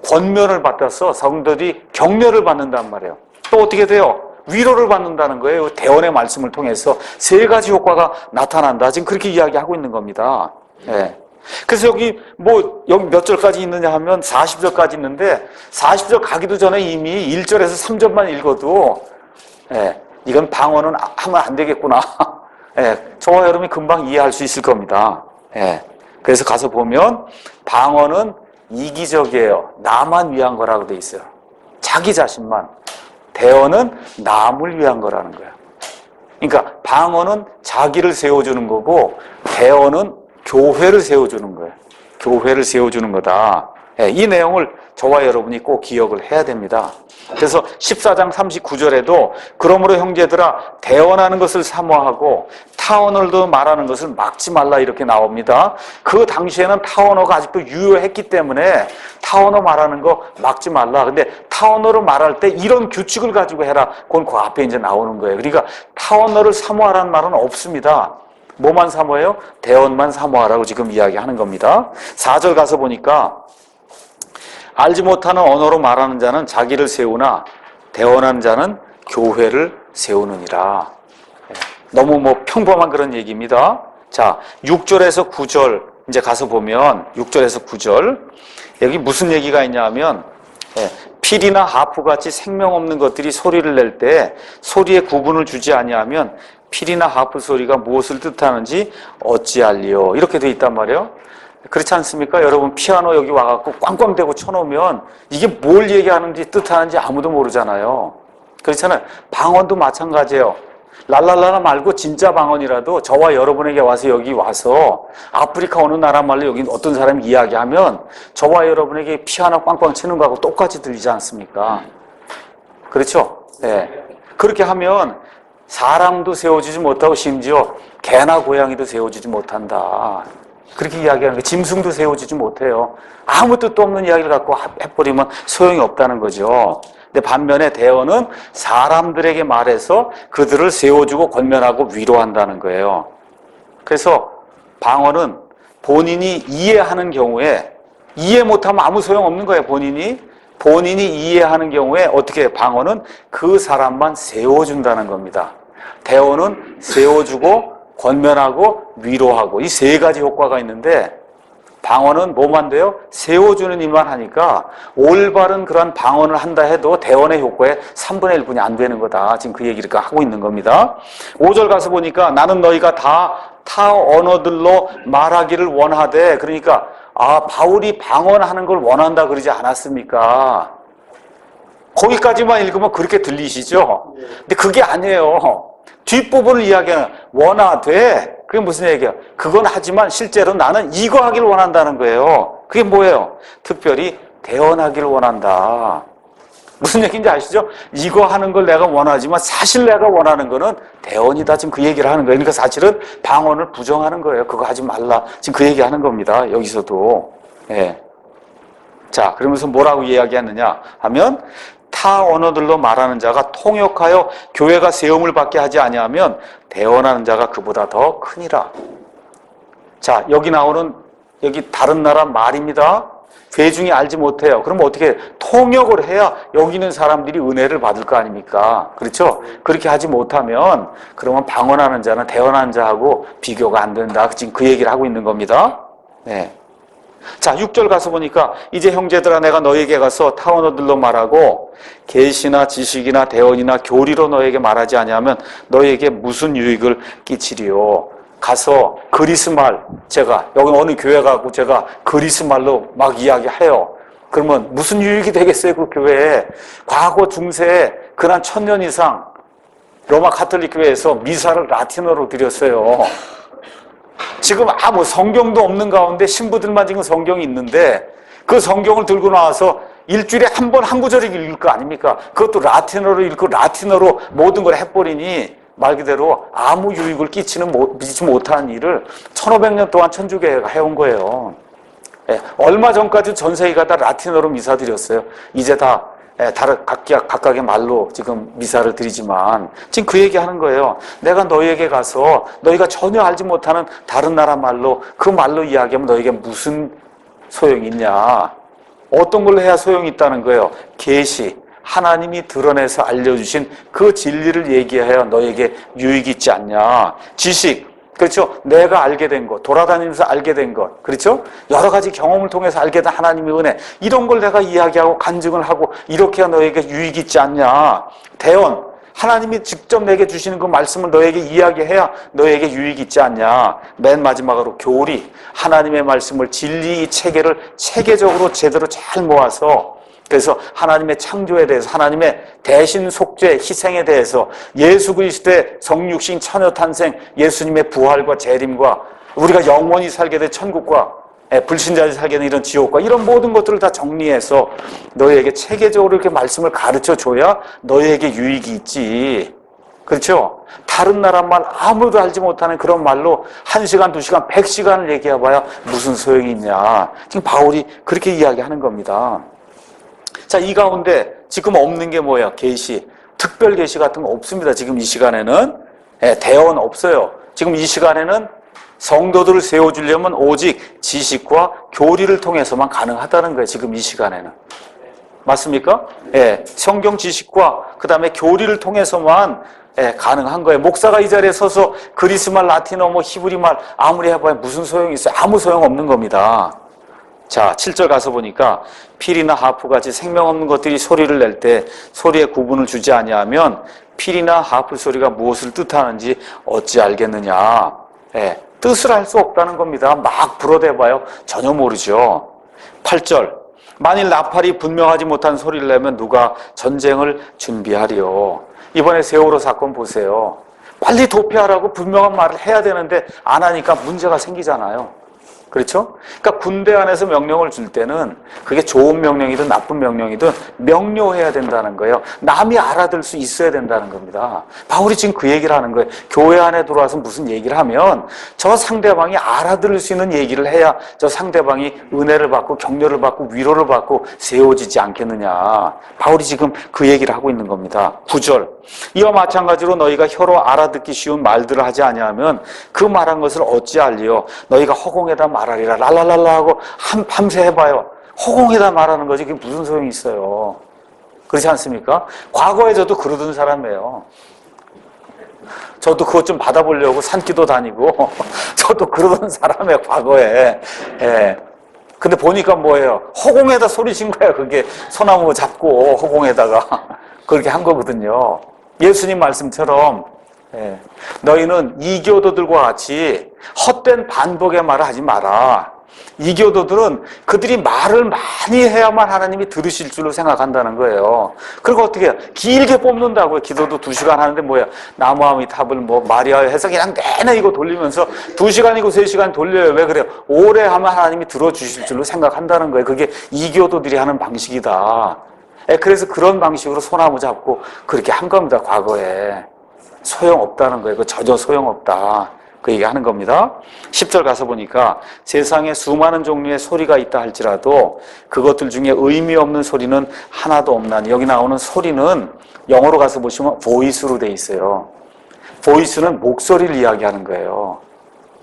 권면을 받아서 성도들이 격려를 받는단 말이에요. 또 어떻게 돼요? 위로를 받는다는 거예요. 대언의 말씀을 통해서 세 가지 효과가 나타난다. 지금 그렇게 이야기하고 있는 겁니다. 그래서 여기 몇 절까지 있느냐 하면 40절까지 있는데, 40절 가기도 전에 이미 1절에서 3절만 읽어도 이건 방언은 하면 안 되겠구나. 저와 여러분이 금방 이해할 수 있을 겁니다. 그래서 가서 보면 방언은 이기적이에요. 나만 위한 거라고 돼 있어요. 자기 자신만. 대언은 남을 위한 거라는 거예요. 그러니까 방언은 자기를 세워주는 거고, 대언은 교회를 세워주는 거예요. 교회를 세워주는 거다. 이 내용을 저와 여러분이 꼭 기억을 해야 됩니다. 그래서 14장 39절에도 그러므로 형제들아 대언하는 것을 사모하고 타언어도 말하는 것을 막지 말라 이렇게 나옵니다. 그 당시에는 타언어가 아직도 유효했기 때문에 타언어 말하는 거 막지 말라. 근데 타언어로 말할 때 이런 규칙을 가지고 해라. 그건 그 앞에 이제 나오는 거예요. 그러니까 타언어를 사모하라는 말은 없습니다. 뭐만 사모해요? 대언만 사모하라고 지금 이야기하는 겁니다. 4절 가서 보니까 알지 못하는 언어로 말하는 자는 자기를 세우나 대언하는 자는 교회를 세우느니라. 너무 평범한 그런 얘기입니다. 자, 6절에서 9절 이제 가서 보면 6절에서 9절 여기 무슨 얘기가 있냐 하면 필이나 하프같이 생명 없는 것들이 소리를 낼 때 소리에 구분을 주지 아니하면 필이나 하프 소리가 무엇을 뜻하는지 어찌알리요. 이렇게 돼 있단 말이에요. 그렇지 않습니까? 여러분 피아노 여기 와갖고 꽝꽝 대고 쳐놓으면 이게 뭘 얘기하는지 뜻하는지 아무도 모르잖아요. 그렇잖아요. 방언도 마찬가지예요. 랄랄라라 말고 진짜 방언이라도 저와 여러분에게 와서 여기 와서 아프리카 어느 나라 말로 여기 어떤 사람이 이야기하면 저와 여러분에게 피아노 꽝꽝 치는 거하고 똑같이 들리지 않습니까? 그렇죠? 그렇게 하면 사람도 세워주지 못하고 심지어 개나 고양이도 세워주지 못한다. 그렇게 이야기하는 거예요. 짐승도 세워주지 못해요. 아무 뜻도 없는 이야기를 갖고 해버리면 소용이 없다는 거죠. 근데 반면에 대언은 사람들에게 말해서 그들을 세워주고 권면하고 위로한다는 거예요. 그래서 방언은 본인이 이해하는 경우에 이해 못하면 아무 소용없는 거예요. 본인이 이해하는 경우에 어떻게 해요? 방언은 그 사람만 세워준다는 겁니다. 대언은 세워주고 권면하고 위로하고 이 세 가지 효과가 있는데 방언은 뭐만 돼요? 세워주는 일만 하니까 올바른 그런 방언을 한다 해도 대언의 효과의 3분의 1분이 안 되는 거다. 지금 그 얘기를 하고 있는 겁니다. 5절 가서 보니까 나는 너희가 다 타 언어들로 말하기를 원하되, 그러니까 바울이 방언하는 걸 원한다 그러지 않았습니까? 거기까지만 읽으면 그렇게 들리시죠? 근데 그게 아니에요. 뒷부분을 이야기하는 원하되, 그게 무슨 얘기야? 그건 하지만 실제로 나는 이거 하기를 원한다는 거예요. 그게 뭐예요? 특별히 대언하기를 원한다. 무슨 얘기인지 아시죠? 이거 하는 걸 내가 원하지만 사실 내가 원하는 거는 대언이다. 지금 그 얘기를 하는 거예요. 그러니까 사실은 방언을 부정하는 거예요. 그거 하지 말라. 지금 그 얘기 하는 겁니다. 여기서도. 예. 자, 그러면서 뭐라고 이야기하느냐 하면 타 언어들로 말하는 자가 통역하여 교회가 세움을 받게 하지 아니하면 대언하는 자가 그보다 더 크니라. 자, 여기 나오는 여기 다른 나라 말입니다. 회중이 알지 못해요. 그럼 어떻게 통역을 해야 여기 있는 사람들이 은혜를 받을 거 아닙니까? 그렇죠? 그렇게 하지 못하면 그러면 방언하는 자는 대언하는 자하고 비교가 안 된다. 지금 그 얘기를 하고 있는 겁니다. 네. 자, 6절 가서 보니까 이제 형제들아 내가 너에게 가서 타 언어들로 말하고 계시나 지식이나 대언이나 교리로 너에게 말하지 아니하면 너에게 무슨 유익을 끼치리요. 가서 그리스 말, 제가 여기 어느 교회 가고 제가 그리스 말로 막 이야기해요. 그러면 무슨 유익이 되겠어요? 그 교회에. 과거 중세에 근한 1000년 이상 로마 가톨릭 교회에서 미사를 라틴어로 드렸어요. 지금 뭐 성경도 없는 가운데 신부들만 지금 성경이 있는데 그 성경을 들고 나와서 일주일에 한 번 한 구절을 읽을 거 아닙니까? 그것도 라틴어로 읽고 라틴어로 모든 걸 해버리니 말 그대로 아무 유익을 끼치지 못한 일을 1500년 동안 천주교회가 해온 거예요. 예, 얼마 전까지 전 세계가 다 라틴어로 미사 드렸어요. 이제 다 다른 각각의 말로 지금 미사를 드리지만 지금 그 얘기 하는 거예요. 내가 너희에게 가서 너희가 전혀 알지 못하는 다른 나라 말로 그 말로 이야기하면 너희에게 무슨 소용이 있냐. 어떤 걸로 해야 소용이 있다는 거예요. 계시. 하나님이 드러내서 알려주신 그 진리를 얘기해야 너에게 유익이 있지 않냐. 지식, 그렇죠? 내가 알게 된 것, 돌아다니면서 알게 된 것, 그렇죠? 여러 가지 경험을 통해서 알게 된 하나님의 은혜, 이런 걸 내가 이야기하고 간증을 하고 이렇게 해야 너에게 유익이 있지 않냐. 대언, 하나님이 직접 내게 주시는 그 말씀을 너에게 이야기해야 너에게 유익이 있지 않냐. 맨 마지막으로 교리, 하나님의 말씀을 진리 이 체계를 체계적으로 제대로 잘 모아서 그래서 하나님의 창조에 대해서 하나님의 대신 속죄 희생에 대해서 예수 그리스도의 성육신 처녀탄생 예수님의 부활과 재림과 우리가 영원히 살게 될 천국과 불신자들이 살게 된 이런 지옥과 이런 모든 것들을 다 정리해서 너희에게 체계적으로 이렇게 말씀을 가르쳐줘야 너희에게 유익이 있지. 그렇죠? 다른 나라 말 아무도 알지 못하는 그런 말로 1시간, 2시간, 100시간을 얘기해봐야 무슨 소용이 있냐. 지금 바울이 그렇게 이야기하는 겁니다. 자, 이 가운데 지금 없는 게 뭐예요? 계시, 특별 계시 같은 거 없습니다. 지금 이 시간에는 대언 없어요. 지금 이 시간에는 성도들을 세워주려면 오직 지식과 교리를 통해서만 가능하다는 거예요. 지금 이 시간에는. 맞습니까? 예, 성경 지식과 그 다음에 교리를 통해서만 가능한 거예요. 목사가 이 자리에 서서 그리스말, 라틴어, 히브리말 아무리 해봐야 무슨 소용이 있어요? 아무 소용 없는 겁니다. 자, 7절 가서 보니까 필이나 하프같이 생명 없는 것들이 소리를 낼 때 소리에 구분을 주지 아니하면 필이나 하프 소리가 무엇을 뜻하는지 어찌 알겠느냐. 뜻을 알 수 없다는 겁니다. 막 불어대봐요. 전혀 모르죠. 8절 만일 나팔이 분명하지 못한 소리를 내면 누가 전쟁을 준비하리요. 이번에 세월호 사건 보세요. 빨리 도피하라고 분명한 말을 해야 되는데 안 하니까 문제가 생기잖아요. 그렇죠? 그러니까 군대 안에서 명령을 줄 때는 그게 좋은 명령이든 나쁜 명령이든 명료해야 된다는 거예요. 남이 알아들 수 있어야 된다는 겁니다. 바울이 지금 그 얘기를 하는 거예요. 교회 안에 들어와서 무슨 얘기를 하면 저 상대방이 알아들을 수 있는 얘기를 해야 저 상대방이 은혜를 받고 격려를 받고 위로를 받고 세워지지 않겠느냐. 바울이 지금 그 얘기를 하고 있는 겁니다. 9절 이와 마찬가지로 너희가 혀로 알아듣기 쉬운 말들을 하지 아니하면 그 말한 것을 어찌 알리요. 너희가 허공에다 말하리라 랄랄랄라 하고 밤새 해봐요. 허공에다 말하는 거지 그게 무슨 소용이 있어요. 그렇지 않습니까? 과거에 저도 그러던 사람이에요. 저도 그것 좀 받아보려고 산기도 다니고 저도 그러던 사람이에요. 과거에. 근데 보니까 뭐예요? 허공에다 소리친 거예요. 그게 소나무 잡고 허공에다가 그렇게 한 거거든요. 예수님 말씀처럼 너희는 이교도들과 같이 헛된 반복의 말을 하지 마라. 이교도들은 그들이 말을 많이 해야만 하나님이 들으실 줄로 생각한다는 거예요. 그리고 어떻게 해요? 길게 뽑는다고요. 기도도 2시간 하는데 뭐야? 나무아미 탑을 마리아의 해서 그냥 내내 이거 돌리면서 2시간이고 3시간 돌려요. 왜 그래요? 오래 하면 하나님이 들어주실 줄로 생각한다는 거예요. 그게 이교도들이 하는 방식이다. 그래서 그런 방식으로 소나무 잡고 그렇게 한 겁니다. 과거에. 소용없다는 거예요. 그 전혀 소용없다. 그 얘기하는 겁니다. 10절 가서 보니까 세상에 수많은 종류의 소리가 있다 할지라도 그것들 중에 의미 없는 소리는 하나도 없나니. 여기 나오는 소리는 영어로 가서 보시면 voice로 돼 있어요. voice는 목소리를 이야기하는 거예요.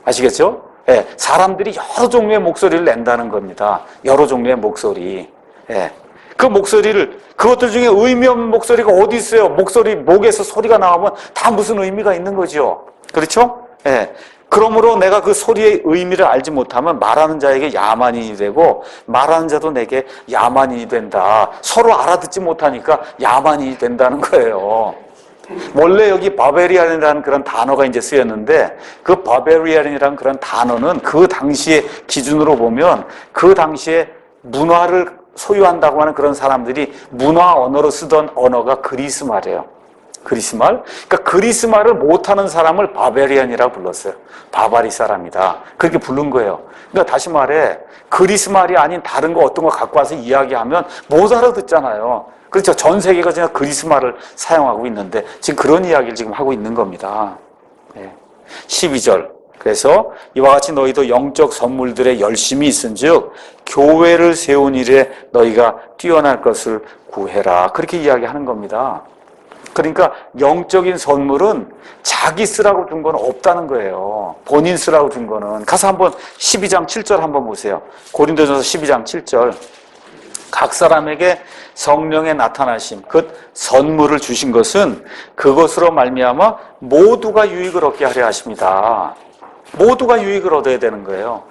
아시겠죠? 예, 사람들이 여러 종류의 목소리를 낸다는 겁니다. 여러 종류의 목소리. 예. 그 목소리를, 그것들 중에 의미 없는 목소리가 어디 있어요? 목소리, 목에서 소리가 나오면 다 무슨 의미가 있는 거죠. 그렇죠? 예. 그러므로 내가 그 소리의 의미를 알지 못하면 말하는 자에게 야만인이 되고 말하는 자도 내게 야만인이 된다. 서로 알아듣지 못하니까 야만인이 된다는 거예요. 원래 여기 바베리안이라는 그런 단어가 이제 쓰였는데 그 바베리안이라는 그런 단어는 그 당시의 기준으로 보면 그 당시에 문화를 소유한다고 하는 그런 사람들이 문화 언어로 쓰던 언어가 그리스 말이에요. 그리스 말? 그러니까 그리스 말을 못하는 사람을 바베리안이라고 불렀어요. 바바리 사람이다. 그렇게 부른 거예요. 그러니까 다시 말해 그리스 말이 아닌 다른 거 어떤 거 갖고 와서 이야기하면 못 알아듣잖아요. 그렇죠. 전 세계가 그냥 그리스 말을 사용하고 있는데 지금 그런 이야기를 지금 하고 있는 겁니다. 12절. 그래서 이와 같이 너희도 영적 선물들에 열심히 있은즉 교회를 세운 일에 너희가 뛰어날 것을 구해라. 그렇게 이야기하는 겁니다. 그러니까 영적인 선물은 자기 쓰라고 준 건 없다는 거예요. 본인 쓰라고 준 거는. 가서 한번 12장 7절 한번 보세요. 고린도전서 12장 7절. 각 사람에게 성령의 나타나심, 그 선물을 주신 것은 그것으로 말미암아 모두가 유익을 얻게 하려 하십니다. 모두가 유익을 얻어야 되는 거예요.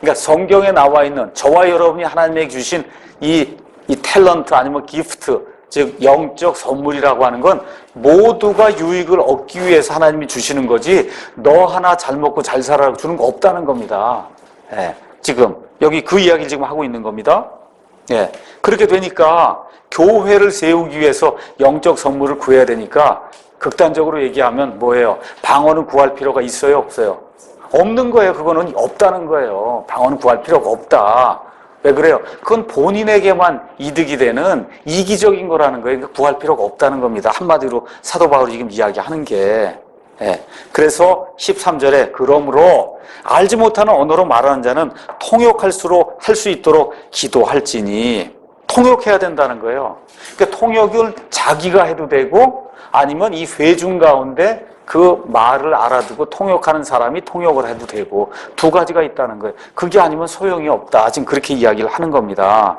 그러니까 성경에 나와 있는 저와 여러분이 하나님에게 주신 이 탤런트 아니면 기프트, 즉 영적 선물이라고 하는 건 모두가 유익을 얻기 위해서 하나님이 주시는 거지 너 하나 잘 먹고 잘 살아라고 주는 거 없다는 겁니다. 지금 여기 그 이야기를 지금 하고 있는 겁니다. 그렇게 되니까 교회를 세우기 위해서 영적 선물을 구해야 되니까 극단적으로 얘기하면 뭐예요? 방언을 구할 필요가 있어요? 없어요? 없는 거예요. 그거는 없다는 거예요. 방언을 구할 필요가 없다. 왜 그래요? 그건 본인에게만 이득이 되는 이기적인 거라는 거예요. 그러니까 구할 필요가 없다는 겁니다. 한마디로 사도 바울이 지금 이야기하는 게. 그래서 13절에 그러므로 알지 못하는 언어로 말하는 자는 통역할 수 있도록 기도할지니 통역해야 된다는 거예요. 그러니까 통역을 자기가 해도 되고 아니면 이 회중 가운데 그 말을 알아두고 통역하는 사람이 통역을 해도 되고 두 가지가 있다는 거예요. 그게 아니면 소용이 없다. 지금 그렇게 이야기를 하는 겁니다.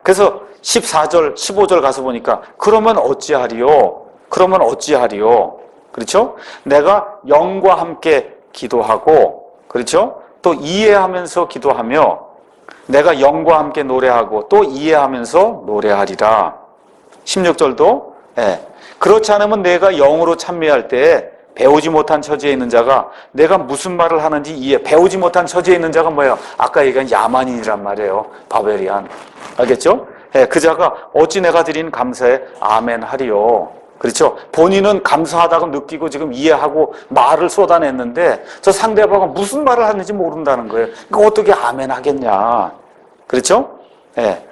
그래서 14절, 15절 가서 보니까 그러면 어찌하리요? 그러면 어찌하리요? 그렇죠? 내가 영과 함께 기도하고, 그렇죠? 또 이해하면서 기도하며, 내가 영과 함께 노래하고 또 이해하면서 노래하리라. 16절도, 그렇지 않으면 내가 영으로 찬미할 때 배우지 못한 처지에 있는 자가 내가 무슨 말을 하는지 배우지 못한 처지에 있는 자가 뭐예요? 아까 얘기한 야만인이란 말이에요. 바벨리안. 알겠죠? 그 자가 어찌 내가 드린 감사에 아멘 하리요. 그렇죠? 본인은 감사하다고 느끼고 지금 이해하고 말을 쏟아냈는데 저 상대방은 무슨 말을 하는지 모른다는 거예요. 그러니까 어떻게 아멘 하겠냐. 그렇죠?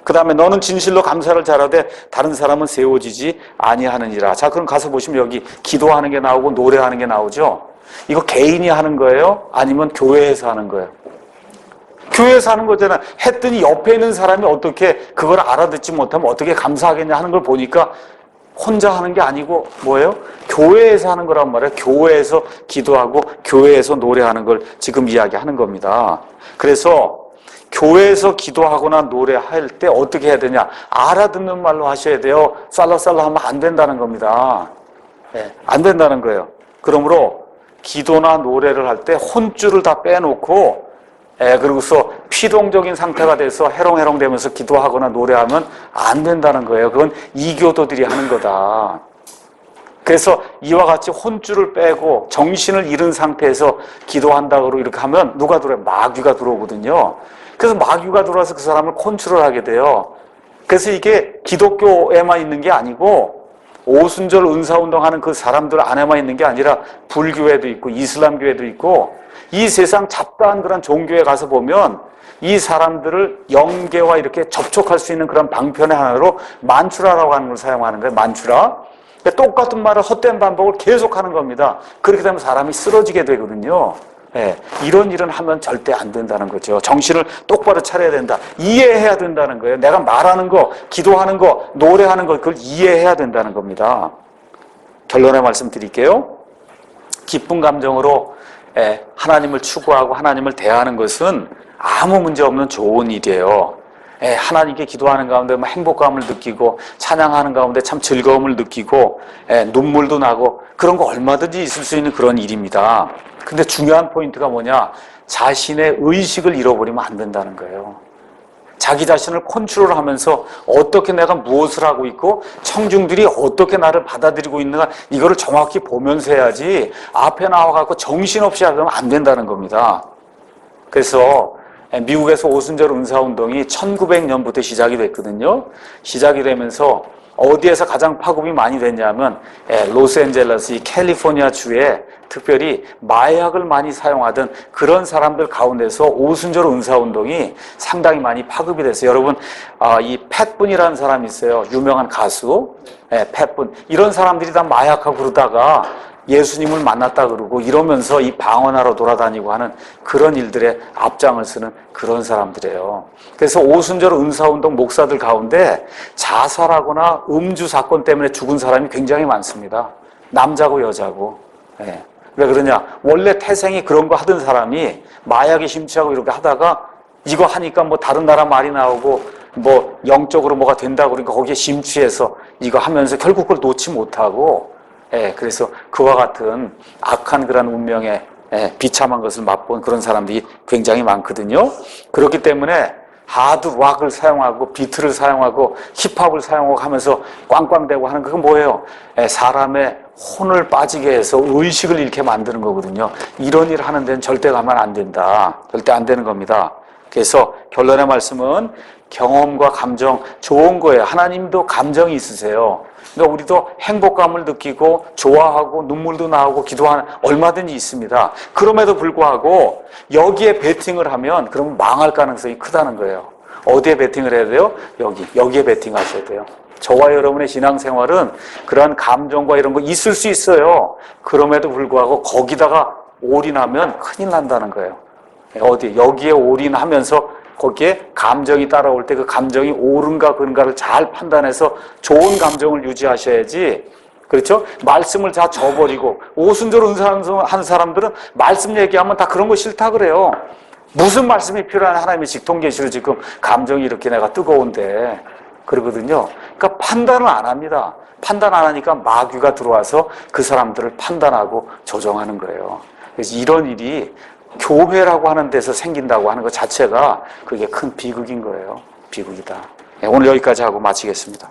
그 다음에 너는 진실로 감사를 잘하되 다른 사람은 세워지지 아니하느니라. 자, 그럼 가서 보시면 여기 기도하는 게 나오고 노래하는 게 나오죠? 이거 개인이 하는 거예요? 아니면 교회에서 하는 거예요? 교회에서 하는 거잖아. 했더니 옆에 있는 사람이 어떻게 그걸 알아듣지 못하면 어떻게 감사하겠냐 하는 걸 보니까 혼자 하는 게 아니고 뭐예요? 교회에서 하는 거란 말이에요. 교회에서 기도하고 교회에서 노래하는 걸 지금 이야기하는 겁니다. 그래서 교회에서 기도하거나 노래할 때 어떻게 해야 되냐? 알아듣는 말로 하셔야 돼요. 살라살라 하면 안 된다는 겁니다. 안 된다는 거예요. 그러므로 기도나 노래를 할 때 혼줄을 다 빼놓고 그러고서 피동적인 상태가 돼서 해롱해롱 되면서 기도하거나 노래하면 안 된다는 거예요. 그건 이교도들이 하는 거다. 그래서 이와 같이 혼줄을 빼고 정신을 잃은 상태에서 기도한다고 이렇게 하면 누가 들어요? 마귀가 들어오거든요. 그래서 마귀가 들어와서 그 사람을 컨트롤하게 돼요. 그래서 이게 기독교에만 있는 게 아니고 오순절 은사운동 하는 그 사람들 안에만 있는 게 아니라 불교회도 있고 이슬람교회도 있고 이 세상 잡다한 그런 종교에 가서 보면 이 사람들을 영계와 이렇게 접촉할 수 있는 그런 방편의 하나로 만추라라고 하는 걸 사용하는 거예요. 만추라. 똑같은 말을 헛된 반복을 계속하는 겁니다. 그렇게 되면 사람이 쓰러지게 되거든요. 예, 이런 일은 하면 절대 안 된다는 거죠. 정신을 똑바로 차려야 된다. 이해해야 된다는 거예요. 내가 말하는 거, 기도하는 거, 노래하는 거 그걸 이해해야 된다는 겁니다. 결론의 말씀 드릴게요. 기쁜 감정으로 하나님을 추구하고 하나님을 대하는 것은 아무 문제 없는 좋은 일이에요. 하나님께 기도하는 가운데 행복감을 느끼고 찬양하는 가운데 참 즐거움을 느끼고 눈물도 나고 그런 거 얼마든지 있을 수 있는 그런 일입니다. 근데 중요한 포인트가 뭐냐? 자신의 의식을 잃어버리면 안 된다는 거예요. 자기 자신을 컨트롤하면서 어떻게 내가 무엇을 하고 있고 청중들이 어떻게 나를 받아들이고 있는가 이거를 정확히 보면서 해야지 앞에 나와갖고 정신없이 하면 안 된다는 겁니다. 그래서 미국에서 오순절 은사운동이 1900년부터 시작이 됐거든요. 시작이 되면서 어디에서 가장 파급이 많이 됐냐면 로스앤젤레스, 이 캘리포니아 주에 특별히 마약을 많이 사용하던 그런 사람들 가운데서 오순절 은사운동이 상당히 많이 파급이 됐어요. 여러분, 이 팻분이라는 사람이 있어요. 유명한 가수. 팻분. 이런 사람들이 다 마약하고 그러다가 예수님을 만났다 그러고 이러면서 이 방언하러 돌아다니고 하는 그런 일들에 앞장을 서는 그런 사람들이에요. 그래서 오순절 은사운동 목사들 가운데 자살하거나 음주 사건 때문에 죽은 사람이 굉장히 많습니다. 남자고 여자고. 왜 그러냐? 원래 태생이 그런 거 하던 사람이 마약에 심취하고 이렇게 하다가 이거 하니까 뭐 다른 나라 말이 나오고 뭐 영적으로 뭐가 된다고 그러니까 거기에 심취해서 이거 하면서 결국 그걸 놓지 못하고 그래서 그와 같은 악한 그런 운명에 비참한 것을 맛본 그런 사람들이 굉장히 많거든요. 그렇기 때문에 하드 락을 사용하고 비트를 사용하고 힙합을 사용하고 하면서 꽝꽝대고 하는 그건 뭐예요? 사람의 혼을 빠지게 해서 의식을 잃게 만드는 거거든요. 이런 일을 하는 데는 절대 가면 안 된다. 절대 안 되는 겁니다. 그래서 결론의 말씀은 경험과 감정 좋은 거예요. 하나님도 감정이 있으세요. 그러니까 우리도 행복감을 느끼고 좋아하고 눈물도 나오고 기도하는 얼마든지 있습니다. 그럼에도 불구하고 여기에 베팅을 하면 그러면 망할 가능성이 크다는 거예요. 어디에 베팅을 해야 돼요? 여기에 베팅하셔야 돼요. 저와 여러분의 신앙생활은 그런 감정과 이런 거 있을 수 있어요. 그럼에도 불구하고 거기다가 올인하면 큰일 난다는 거예요. 여기에 올인하면서 거기에 감정이 따라올 때 그 감정이 옳은가 그른가를 잘 판단해서 좋은 감정을 유지하셔야지. 그렇죠? 말씀을 다 저버리고 오순절 은사하는 사람들은 말씀 얘기하면 다 그런 거 싫다 그래요. 무슨 말씀이 필요한 하나님의 직통계시로 지금 감정이 이렇게 내가 뜨거운데 그러거든요. 그러니까 판단을 안 합니다. 판단 안 하니까 마귀가 들어와서 그 사람들을 판단하고 조정하는 거예요. 그래서 이런 일이 교회라고 하는 데서 생긴다고 하는 것 자체가 그게 큰 비극인 거예요. 비극이다. 오늘 여기까지 하고 마치겠습니다.